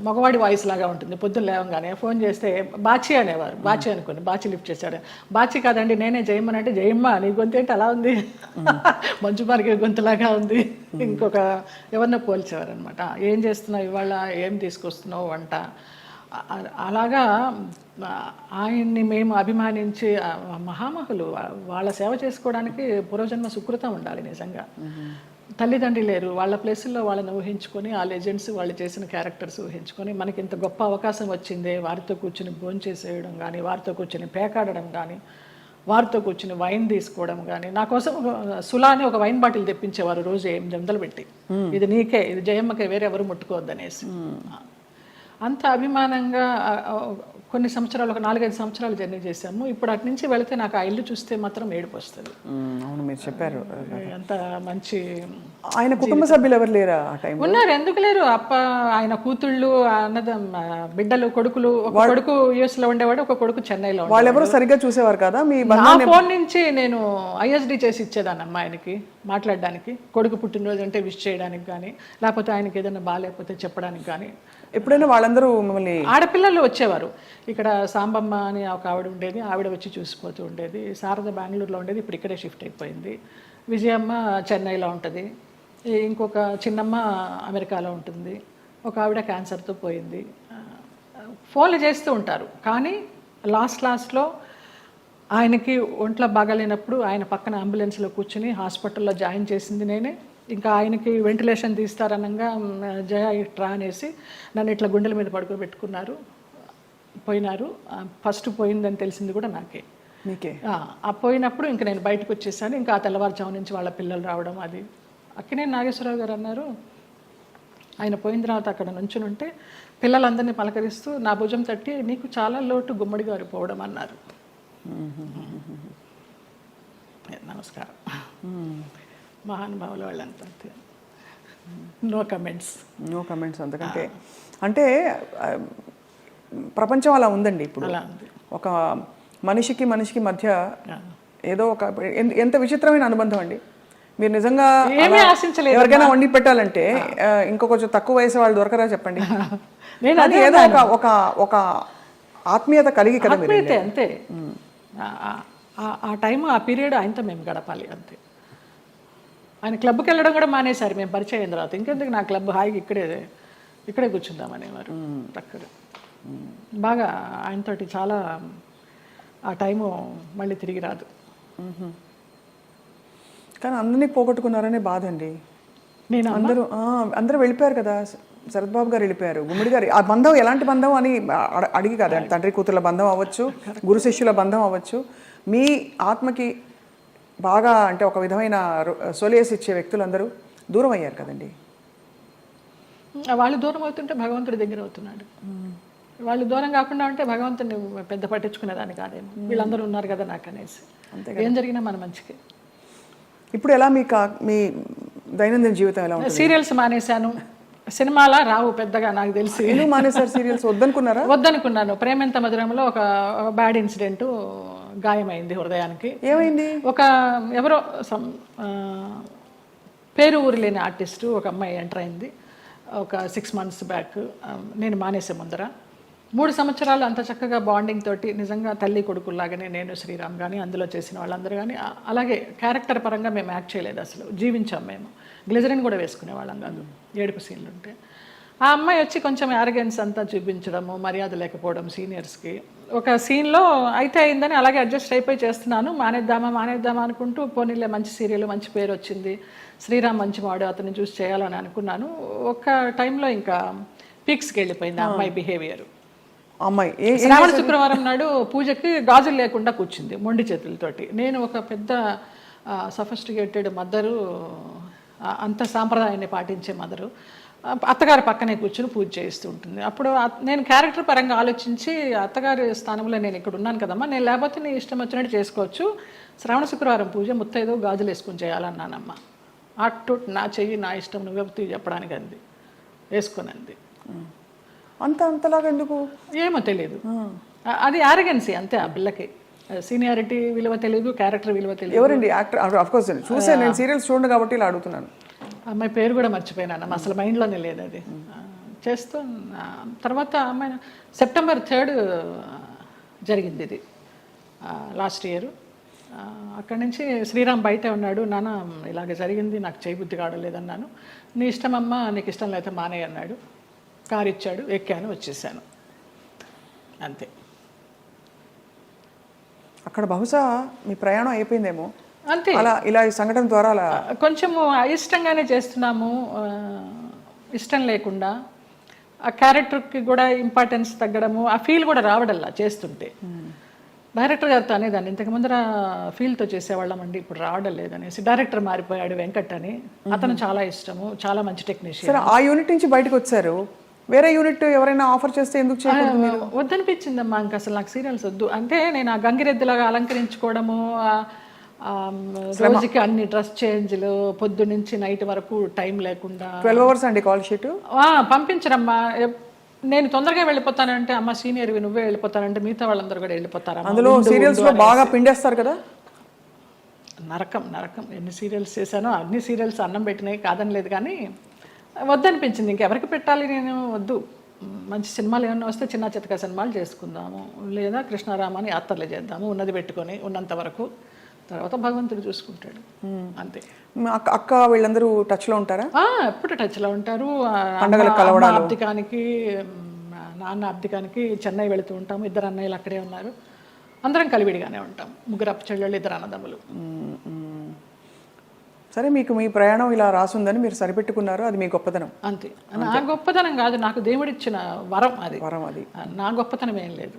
మగవాడి వాయిస్ లాగా ఉంటుంది, పొద్దున్న లేవగానే ఫోన్ చేస్తే బాచి అనేవారు. బాచి అనుకోండి, బాచి లిఫ్ట్ చేశాడు. బాచి కాదండి నేనే జయమ్మని అంటే, జయమ్మ నీ గొంతు ఏంటి అలా ఉంది, మంచు మార్గ గొంతులాగా ఉంది. ఇంకొక ఎవరినో పోల్చేవారు అనమాట. ఏం చేస్తున్నావు ఇవాళ, ఏం తీసుకొస్తున్నావు వంట. అలాగా ఆయన్ని మేము అభిమానించి, మహామహులు, వాళ్ళ సేవ చేసుకోవడానికి పూర్వజన్మ సుకృతం ఉండాలి నిజంగా. తల్లిదండ్రి లేరు, వాళ్ళ ప్లేసుల్లో వాళ్ళని ఊహించుకొని, ఆ లెజెండ్స్ వాళ్ళు చేసిన క్యారెక్టర్స్ ఊహించుకొని మనకి ఇంత గొప్ప అవకాశం వచ్చింది. వారితో కూర్చుని భోంచేసేయడం కానీ, వారితో కూర్చుని పేకాడడం కానీ, వారితో కూర్చుని వైన్ తీసుకోవడం కానీ. నా కోసం సులా అని ఒక వైన్ బాటిల్ తెప్పించేవారు రోజు 800 పెట్టి, ఇది నీకే, ఇది జయమ్మకే, వేరే ఎవరు ముట్టుకోవద్దనేసి. అంత అభిమానంగా కొన్ని సంవత్సరాలు, ఒక 4-5 సంవత్సరాలు జర్నీ చేశాము. ఇప్పుడు అటు నుంచి వెళితే నాకు ఆ ఇల్లు చూస్తే మాత్రం ఏడుపు వస్తుంది. అవును, మీరు చెప్పారు. అంత మంచి. ఆయన కుటుంబ సభ్యులు ఎవరు లేరా ఆ టైం? ఉన్నారు, ఎందుకు లేరు. ఆయన కూతుళ్ళు, బిడ్డలు, కొడుకులు. ఒక కొడుకు US లో ఉండేవాడు, ఒక కొడుకు చెన్నైలో. వాళ్ళు ఎవరు సరిగ్గా చూసేవారు కదా? మీ నా ఫోన్ నుంచి నేను ISD చేసి ఇచ్చేదాన్ని ఆయనకి మాట్లాడడానికి. కొడుకు పుట్టినరోజు అంటే విష్ చేయడానికి కానీ, లేకపోతే ఆయనకి ఏదైనా బాగాలేకపోతే చెప్పడానికి కానీ. ఎప్పుడైనా వాళ్ళందరూ మిమ్మల్ని, ఆడపిల్లలు వచ్చేవారు. ఇక్కడ సాంబమ్మ అని ఒక ఆవిడ ఉండేది, ఆవిడ వచ్చి చూసిపోతూ ఉండేది. శారద బెంగళూరులో ఉండేది, ఇప్పుడు ఇక్కడే షిఫ్ట్ అయిపోయింది. విజయమ్మ చెన్నైలో ఉంటుంది, ఇంకొక చిన్నమ్మ అమెరికాలో ఉంటుంది, ఒక ఆవిడ క్యాన్సర్తో పోయింది. ఫోన్లు చేస్తూ ఉంటారు, కానీ లాస్ట్లో ఆయనకి ఒంట్లో బాగాలేనప్పుడు ఆయన పక్కన అంబులెన్స్లో కూర్చుని హాస్పిటల్లో జాయిన్ చేసింది నేనే. ఇంకా ఆయనకి వెంటిలేషన్ తీస్తారనగా జయ ఇట్రా అనేసి నన్ను ఇట్లా గుండెల మీద పడుకోబెట్టుకున్నారు, పోయినారు. ఫస్ట్ పోయిందని తెలిసింది కూడా నాకే. మీకే? పోయినప్పుడు ఇంకా నేను బయటకు వచ్చేసాను. ఇంకా ఆ తెల్లవారుజాము నుంచి వాళ్ళ పిల్లలు రావడం, అది అక్కినేని నాగేశ్వరరావు గారు అన్నారు, ఆయన పోయిన తర్వాత అక్కడ నుంచుని ఉంటే పిల్లలందరినీ పలకరిస్తూ నా భుజం తట్టి నీకు చాలా లోటు గుమ్మడి గారు పోవడం అన్నారు. నమస్కారం. మహానుభావులు వాళ్ళంతా అంతే. No comments. అంతకంటే అంటే ప్రపంచం అలా ఉందండి ఇప్పుడు. అలా ఉంది. ఒక మనిషికి మధ్య ఏదో ఒక ఎంత విచిత్రమైన అనుబంధం అండి. మీరు నిజంగా ఏమీ ఆశించలేదు. ఎవరికైనా వండి పెట్టాలంటే ఇంకో కొంచెం తక్కువ వయసు వాళ్ళు దొరకరా చెప్పండి. నేను అది ఏదో ఒక ఆత్మీయత కలిగి కదా మీరు. ఆత్మీయతే అంతే. ఆ టైం ఆ పీరియడ్ ఆయనతో మేము గడపాలి అంతే. ఆయన క్లబ్కి వెళ్ళడం కూడా మానేశారు మేము పరిచయం అయిన తర్వాత. ఇంకెందుకు నా క్లబ్, హాయిగా ఇక్కడే కూర్చుందామనేవారు. అక్కడ బాగా ఆయనతోటి చాలా ఆ టైము మళ్ళీ తిరిగి రాదు. కానీ అందరినీ పోగొట్టుకున్నారనే బాధ అండి. నేను అందరూ వెళ్ళిపోయారు కదా. శరత్ బాబు గారు వెళ్ళిపోయారు, గుమ్మడి గారు. ఆ బంధం ఎలాంటి బంధం అని అడిగి కాదు, తండ్రి కూతుర్ల బంధం అవ్వచ్చు, గురు శిష్యుల బంధం అవ్వచ్చు. మీ ఆత్మకి బాగా అంటే ఒక విధమైన సొలేస్ ఇచ్చే వ్యక్తులందరూ దూరం అయ్యారు కదండి. వాళ్ళు దూరం అవుతుంటే భగవంతుడి దగ్గర అవుతున్నాడు. వాళ్ళు దూరం కాకుండా ఉంటే భగవంతుని పెద్ద పట్టించుకునేదాన్ని కాదేమో. వీళ్ళందరూ ఉన్నారు కదా నాకు అనేసి. ఏం జరిగినా మన మంచికి. ఇప్పుడు ఎలా మీ దైనందిన జీవితం ఎలా ఉంటుంది? సీరియల్స్ మానేశాను. సినిమాలా రావు పెద్దగా నాకు తెలిసి. ఎందుకు మానేశారు సీరియల్స్? వద్దనుకున్నాను. ప్రేమెంత మధురంలో ఒక బ్యాడ్ ఇన్సిడెంట్, గాయమైంది హృదయానికి. ఏమైంది? ఒక ఎవరో పేరు ఊరు లేని ఆర్టిస్టు ఒక అమ్మాయి ఎంటర్ అయింది ఒక 6 months బ్యాక్. నేను మానేసే ముందర 3 సంవత్సరాలు అంత చక్కగా బాండింగ్ తోటి నిజంగా తల్లి కొడుకుల్లాగానే నేను, శ్రీరామ్ కానీ అందులో చేసిన వాళ్ళందరూ కానీ అలాగే క్యారెక్టర్ పరంగా మేము యాక్ట్ చేయలేదు అసలు. జీవించాం మేము. గ్లిజరిన్ కూడా వేసుకునే వాళ్ళం కాదు ఏడుపు సీన్లు ఉంటే. ఆ అమ్మాయి వచ్చి కొంచెం యారగెన్స్ అంతా చూపించడము, మర్యాద లేకపోవడం సీనియర్స్కి. ఒక సీన్లో అయితే అయిందని అలాగే అడ్జస్ట్ అయిపోయి చేస్తున్నాను. మానేద్దామా అనుకుంటూ పోనీలే మంచి సీరియల్, మంచి పేరు వచ్చింది, శ్రీరామ్ మంచివాడు, అతన్ని చూసి చేయాలని అనుకున్నాను. ఒక టైంలో ఇంకా పీక్స్కి వెళ్ళిపోయింది ఆ అమ్మాయి బిహేవియర్. అమ్మాయి శ్రావణ శుక్రవారం నాడు పూజకి గాజులు లేకుండా కూర్చుంది మొండి చేతులతోటి. నేను ఒక పెద్ద సఫిస్టికేటెడ్ మదరు, అంత సాంప్రదాయాన్ని పాటించే మదరు, అత్తగారి పక్కనే కూర్చుని పూజ చేస్తూ ఉంటుంది. అప్పుడు నేను క్యారెక్టర్ పరంగా ఆలోచించి అత్తగారి స్థానంలో నేను ఇక్కడ ఉన్నాను కదమ్మా, నేను లేకపోతే నీ ఇష్టం వచ్చినట్టు చేసుకోవచ్చు, శ్రావణ శుక్రవారం పూజ ముత్తైదో గాజులు వేసుకుని చేయాలన్నానమ్మ. అటు నా చెయ్యి నా ఇష్టం నువ్వు చెప్పడానికి అంది, వేసుకొని అంది. అంతలాగా ఎందుకు ఏమో తెలియదు. అది ఆరగెన్సీ అంతే. ఆ పిల్లకి సీనియారిటీ విలువ తెలియదు, క్యారెక్టర్ విలువ తెలియదు. ఎవరండి యాక్టర్? ఆఫ్ కోర్స్ చూసే, నేను సీరియల్స్ చూడండి కాబట్టి ఇలా అడుగుతున్నాను. అమ్మాయి పేరు కూడా మర్చిపోయినాను, అసలు మైండ్లోనే లేదు అది. చేస్తూ తర్వాత అమ్మాయి September 3 జరిగింది ఇది లాస్ట్ ఇయర్. అక్కడి నుంచి శ్రీరామ్ బయటే ఉన్నాడు. నాన్న ఇలాగ జరిగింది, నాకు చేయబుద్ధి కావడలేదన్నాను. నీ ఇష్టం అమ్మ, నీకు ఇష్టం లేకపోతే మానే అన్నాడు. కారు ఇచ్చాడు, ఎక్కాను, వచ్చేసాను అంతే. అక్కడ బహుశా మీ ప్రయాణం అయిపోయిందేమో అంతే. అలా ఇలా ఈ సంఘటన ద్వారా అలా కొంచెము అయిష్టంగానే చేస్తున్నాము, ఇష్టం లేకుండా. ఆ క్యారెక్టర్కి కూడా ఇంపార్టెన్స్ తగ్గడము, ఆ ఫీల్ కూడా రావడల్లా చేస్తుంటే. డైరెక్టర్ గారితో అనేదాన్ని, ఇంతకు ముందర ఫీల్తో చేసేవాళ్ళం అండి, ఇప్పుడు రావడం లేదనేసి. డైరెక్టర్ మారిపోయాడు వెంకట్ అని, అతను చాలా ఇష్టము, చాలా మంచి టెక్నీషియన్. సరే, ఆ యూనిట్ నుంచి బయటకు వచ్చారు, వేరే యూనిట్ ఎవరైనా ఆఫర్ చేస్తే ఎందుకు చేయకూడదు? వద్దనిపించిందమ్మా, ఇంకా అసలు నాకు సీరియల్స్ వద్దు. అంటే నేను ఆ గంగిరెద్దులాగా అలంకరించుకోవడము, రోజుకి అన్ని డ్రెస్ చేంజ్లు, పొద్దు నుంచి నైట్ వరకు టైం లేకుండా. 12 hours అండి కాల్ షీట్. పంపించరమ్మా. నేను తొందరగా వెళ్ళిపోతానంటే, అమ్మ సీనియర్వి నువ్వే వెళ్ళిపోతానంటే మిగతా వాళ్ళందరూ కూడా వెళ్ళిపోతారు. అందులో సీరియల్స్ లో బాగా పిండేస్తారు కదా. నరకం. ఎన్ని సీరియల్స్ చేశానో అన్ని సీరియల్స్ అన్నం పెట్టినాయి కాదని లేదు, కానీ వద్దనిపించింది. ఇంకెవరికి పెట్టాలి, నేను వద్దు. మంచి సినిమాలు ఏమైనా వస్తే చిన్న చితక సినిమాలు చేసుకుందాము, లేదా కృష్ణారామాని యాత్రలు చేద్దాము, ఉన్నది పెట్టుకొని ఉన్నంత వరకు. తర్వాత భగవంతుడు చూసుకుంటాడు అంతే. అక్క వీళ్ళందరూ టచ్లో ఉంటారా? ఎప్పుడు టచ్లో ఉంటారు. అబ్దికానికి, నాన్న అబ్దికానికి చెన్నై వెళుతూ ఉంటాము. 2 అన్నయ్యలు అక్కడే ఉన్నారు. అందరం కలివిడిగానే ఉంటాం. 3 అప్పచెల్లెళ్ళు, 2 అన్నదమ్ములు. సరే, మీకు మీ ప్రయాణం ఇలా రాసుందని మీరు సరిపెట్టుకున్నారు, అది మీ గొప్పతనం అంతే. నా గొప్పతనం కాదు, నాకు దేవుడిచ్చిన వరం అది. నా గొప్పతనం ఏం లేదు.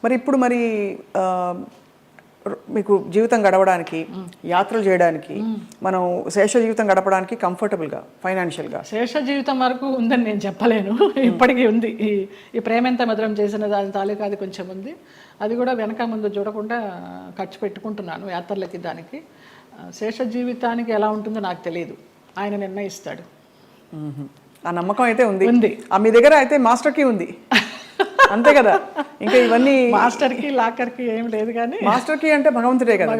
మరి ఇప్పుడు మీకు జీవితం గడవడానికి, యాత్రలు చేయడానికి, మనం శేష జీవితం గడపడానికి కంఫర్టబుల్గా ఫైనాన్షియల్గా? శేష జీవితం వరకు ఉందని నేను చెప్పలేను, ఇప్పటికీ ఉంది. ఈ ప్రేమ ఎంత మధురం చేసిన దాని తాలూకా అది కొంచెం ఉంది. అది కూడా వెనక ముందు చూడకుండా ఖర్చు పెట్టుకుంటున్నాను యాత్రలకి దానికి. శేష జీవితానికి ఎలా ఉంటుందో నాకు తెలియదు, ఆయన నిర్ణయిస్తాడు. ఆ నమ్మకం అయితే ఉంది. ఉంది. మీ దగ్గర అయితే మాస్టర్ కీ ఉంది అంతే కదా? ఇంకా ఇవన్నీ మాస్టర్కి లాకర్కి ఏం లేదు, కానీ మాస్టర్ కీ అంటే భగవంతుడే కదా,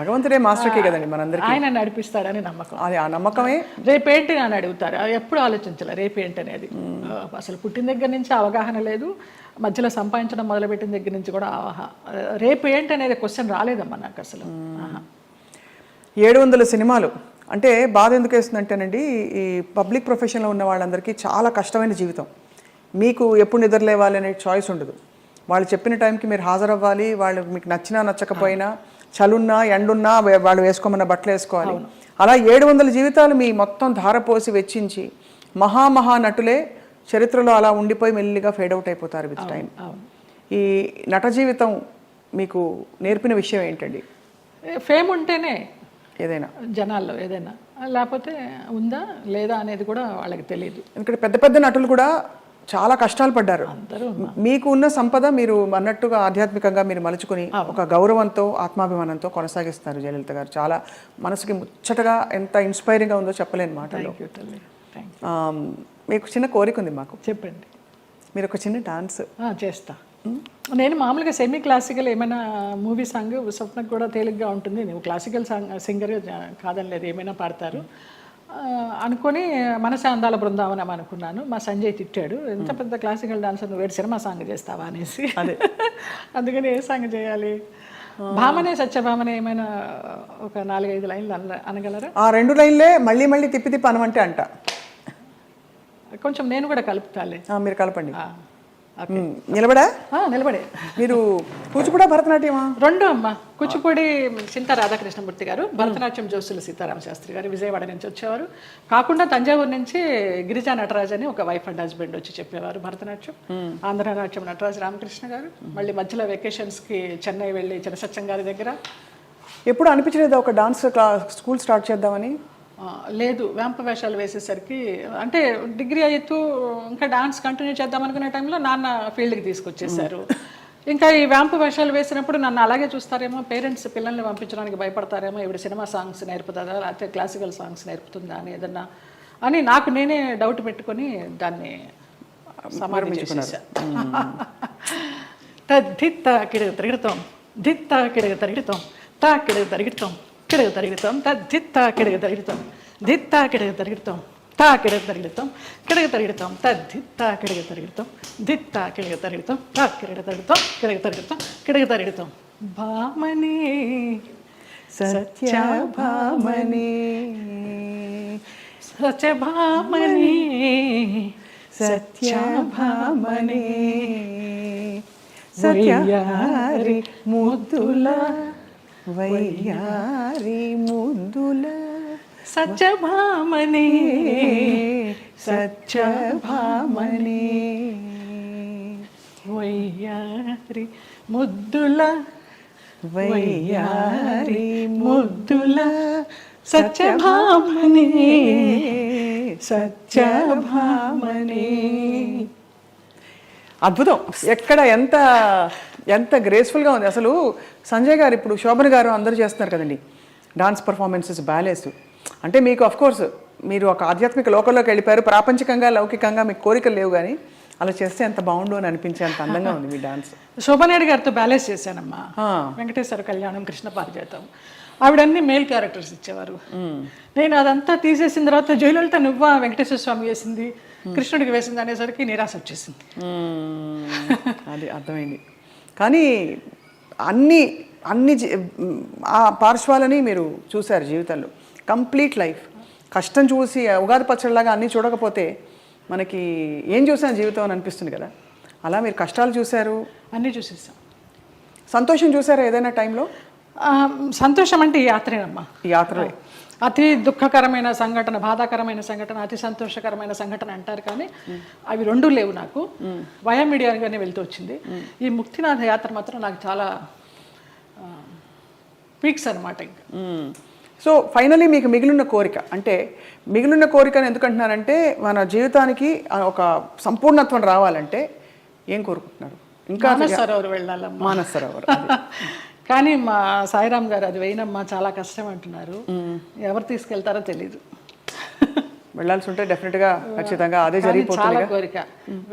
భగవంతుడే మాస్టర్ కీ కదండి మనందరికీ. ఆయన నడిపిస్తాడని నమ్మకం. అది ఆ నమ్మకమే. రేపేంటి అని అడుగుతారు, ఎప్పుడు ఆలోచించాలి రేపేంటి అనేది. అసలు పుట్టిన దగ్గర నుంచి అవగాహన లేదు, మధ్యలో సంపాదించడం మొదలుపెట్టిన దగ్గర నుంచి కూడా రేపు ఏంటి అనేది క్వశ్చన్ రాలేదమ్మా నాకు అసలు. 700 సినిమాలు అంటే బాధ ఎందుకు వేస్తుందంటేనండి, ఈ పబ్లిక్ ప్రొఫెషన్లో ఉన్న వాళ్ళందరికీ చాలా కష్టమైన జీవితం. మీకు ఎప్పుడు నిద్ర లేవాలి అనే చాయిస్ ఉండదు. వాళ్ళు చెప్పిన టైంకి మీరు హాజరవ్వాలి, వాళ్ళు మీకు నచ్చినా నచ్చకపోయినా, చలున్నా ఎండున్నా వాళ్ళు వేసుకోమన్న బట్టలు వేసుకోవాలి. అలా 700 జీవితాలు మీ మొత్తం ధారపోసి వెచ్చించి మహా నటులే చరిత్రలో అలా ఉండిపోయి మెల్లిగా ఫేడ్ అవుట్ అయిపోతారు విత్ టైం. ఈ నట జీవితం మీకు నేర్పిన విషయం ఏంటండి? ఫేమ్ ఉంటేనే ఏదైనా జనాల్లో ఏదైనా, లేకపోతే ఉందా లేదా అనేది కూడా వాళ్ళకి తెలియదు. ఎందుకంటే పెద్ద పెద్ద నటులు కూడా చాలా కష్టాలు పడ్డారు. మీకు ఉన్న సంపద మీరు అన్నట్టుగా ఆధ్యాత్మికంగా మీరు మలుచుకుని ఒక గౌరవంతో ఆత్మాభిమానంతో కొనసాగిస్తున్నారు జయలలిత గారు. చాలా మనసుకి ముచ్చటగా ఎంత ఇన్స్పైరింగ్గా ఉందో చెప్పలేని మాటలు. మీకు చిన్న కోరిక ఉంది మాకు. చెప్పండి. మీరు ఒక చిన్న డాన్స్ చేస్తా. నేను మామూలుగా సెమీ క్లాసికల్ ఏమైనా మూవీ సాంగ్ స్వప్నకు కూడా తేలిగ్గా ఉంటుంది. నువ్వు క్లాసికల్ సాంగ్ సింగర్ కాదని లేదు, ఏమైనా పాడతారు అనుకొని మనసే అందాల బృందావనం అనుకున్నాను. మా సంజయ్ తిట్టాడు, ఎంత పెద్ద క్లాసికల్ డాన్సర్ నువ్వు సినిమా సాంగ్ చేస్తావా అనేసి. అందుకని ఏ సాంగ్ చేయాలి? భామనే సత్యభామనే ఏమైనా ఒక 4-5 లైన్లు అనగలరా? ఆ 2 లైన్లే మళ్ళీ మళ్ళీ తిప్పి అనమంటే అంట. కొంచెం నేను కూడా కలుపుతాలే. మీరు కలపండి. నిలబడే మీరు కూచిపూడా భరతనాట్యమా? 2 అమ్మా. కూచిపూడి చింతా రాధాకృష్ణమూర్తి గారు, భరతనాట్యం జోసుల సీతారామ శాస్త్రి గారు విజయవాడ నుంచి వచ్చేవారు. కాకుండా తంజావూరు నుంచి గిరిజా నటరాజ్ అని ఒక వైఫ్ అండ్ హస్బెండ్ వచ్చి చెప్పేవారు భరతనాట్యం. ఆంధ్రనాట్యం నటరాజ్ రామకృష్ణ గారు. మళ్ళీ మధ్యలో వెకేషన్స్కి చెన్నై వెళ్ళి చినసత్యం గారి దగ్గర. ఎప్పుడు అనిపించలేదు ఒక డాన్స్ స్కూల్ స్టార్ట్ చేద్దామని? లేదు, వేంప వేషాలు వేసేసరికి, అంటే డిగ్రీ అవుతూ ఇంకా డాన్స్ కంటిన్యూ చేద్దాం అనుకునే టైంలో నాన్న ఫీల్డ్కి తీసుకొచ్చేసారు. ఇంకా ఈ వేంప వేషాలు వేసినప్పుడు నన్ను అలాగే చూస్తారేమో, పేరెంట్స్ పిల్లల్ని పంపించడానికి భయపడతారేమో, ఇప్పుడు సినిమా సాంగ్స్ నేర్పుతుందా లేకపోతే క్లాసికల్ సాంగ్స్ నేర్పుతుందా అని ఏదన్నా అని నాకు నేనే డౌట్ పెట్టుకొని దాన్ని సమాధానం చేసేసా. దిత్త కిడగ తిరుగుతాం, దిత్త కిడగ తిరుగుతాం, తా కిడగ తిరుగుతాం, కిడగ తిరుగుతాం, దిత్త కిడగ తిరుగుతాం, దిత్త కిడగ తిరుగుతాం, తా కిడగ తిరుగుతాం, కిడగ తిరుగుతాం, దిత్త కిడగ తిరుగుతాం, దిత్త కిడగ తిరుగుతాం, తా కిడగ తిరుగుతాం, కిడగ తిరుగుతాం, కిడగ తిరుగుతాం. భామని సత్యభామని సత్యభామని సత్యభామని సత్యారి ముద్దుల వయ్యారి ముద్దుల సత్యభామని సత్యభామని వయ్యారి ముద్దుల వయ్యారి ముద్దుల సత్యభామని సత్యభామని. అద్భుతం. ఎక్కడ ఎంత ఎంత గ్రేస్ఫుల్గా ఉంది అసలు. సంజయ్ గారు, ఇప్పుడు శోభన్ గారు అందరూ చేస్తున్నారు కదండి డాన్స్ పర్ఫార్మెన్సెస్, బ్యాలేస్. అంటే మీకు అఫ్కోర్స్ మీరు ఒక ఆధ్యాత్మిక లోకంలోకి వెళ్ళిపోయారు, ప్రాపంచికంగా లౌకికంగా మీకు కోరికలు లేవు, కానీ అలా చేస్తే ఎంత బాగుండు అని అనిపించే అంత అందంగా ఉంది మీ డాన్స్. శోభనాయుడు గారితో బ్యాలెన్స్ చేశానమ్మా. వెంకటేశ్వర కళ్యాణం, కృష్ణ పారిజాతం, ఆవిడన్నీ మేల్ క్యారెక్టర్స్ ఇచ్చేవారు. నేను అదంతా తీసేసిన తర్వాత జయలలిత నువ్వా వెంకటేశ్వర స్వామి వేసింది, కృష్ణుడికి వేసింది అనేసరికి నిరాశ వచ్చేసింది. అది అర్థమైంది. కానీ అన్ని అన్ని ఆ పార్శ్వాలని మీరు చూశారు జీవితంలో. కంప్లీట్ లైఫ్ కష్టం చూసి ఉగాది పచ్చడిలాగా అన్నీ చూడకపోతే మనకి ఏం చూసాను జీవితం అని అనిపిస్తుంది కదా. అలా మీరు కష్టాలు చూశారు, అన్నీ చూసేసాం. సంతోషం చూసారా ఏదైనా టైంలో? సంతోషం అంటే ఈ యాత్రేనమ్మా. ఈ యాత్రలే. అతి దుఃఖకరమైన సంఘటన, బాధాకరమైన సంఘటన, అతి సంతోషకరమైన సంఘటన అంటారు, కానీ అవి 2 లేవు నాకు. వయా మీడియాగానే వెళ్తూ వచ్చింది. ఈ ముక్తినాథ యాత్ర మాత్రం నాకు చాలా పీక్స్ అనమాట ఇంకా. సో ఫైనలీ మీకు మిగిలిన కోరిక అంటే మిగిలిన కోరికను ఎందుకంటున్నానంటే మన జీవితానికి ఒక సంపూర్ణత్వం రావాలంటే ఏం కోరుకుంటున్నారు? ఇంకా మానస్ సరోవర్ వెళ్ళాలమ్మా. మానస్ సరోవర్ కానీ మా సాయిరామ్ గారు అది వేయనమ్మా చాలా కష్టం అంటున్నారు. ఎవరు తీసుకెళ్తారో తెలీదు. వెళ్ళాల్సి ఉంటే డెఫినెట్గా ఖచ్చితంగా అదే చాలా జరిగిపోతుంది. కోరిక.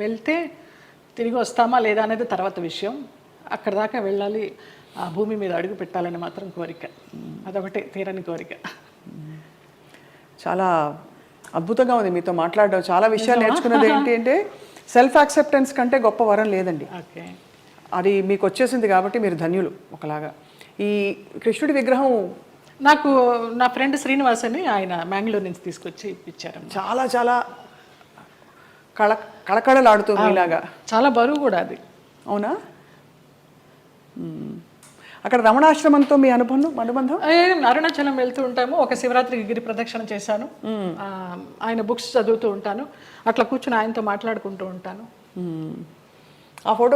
వెళ్తే తిరిగి వస్తామా లేదా అనేది తర్వాత విషయం. అక్కడ దాకా వెళ్ళాలి, ఆ భూమి మీద అడుగు పెట్టాలని మాత్రం కోరిక. అదొకటి తీరని కోరిక. చాలా అద్భుతంగా ఉంది మీతో మాట్లాడడం. చాలా విషయాలు నేర్చుకున్నది ఏంటి అంటే సెల్ఫ్ యాక్సెప్టెన్స్ కంటే గొప్ప వరం లేదండి. ఓకే, అది మీకు వచ్చేసింది కాబట్టి మీరు ధన్యులు ఒకలాగా. ఈ కృష్ణుడి విగ్రహం నాకు నా ఫ్రెండ్ శ్రీనివాస్ అని ఆయన మ్యాంగ్లూర్ నుంచి తీసుకొచ్చి ఇప్పించారు. చాలా చాలా కళకళలాడుతూ మీలాగా. చాలా బరువు కూడా అది. అవునా? అక్కడ రమణాశ్రమంతో మీ అనుబంధం? అరుణాచలం వెళ్తూ ఉంటాము. ఒక శివరాత్రికి గిరి ప్రదక్షిణ చేశాను. ఆయన బుక్స్ చదువుతూ ఉంటాను. అట్లా కూర్చుని ఆయనతో మాట్లాడుకుంటూ ఉంటాను. ఆ ఫోటో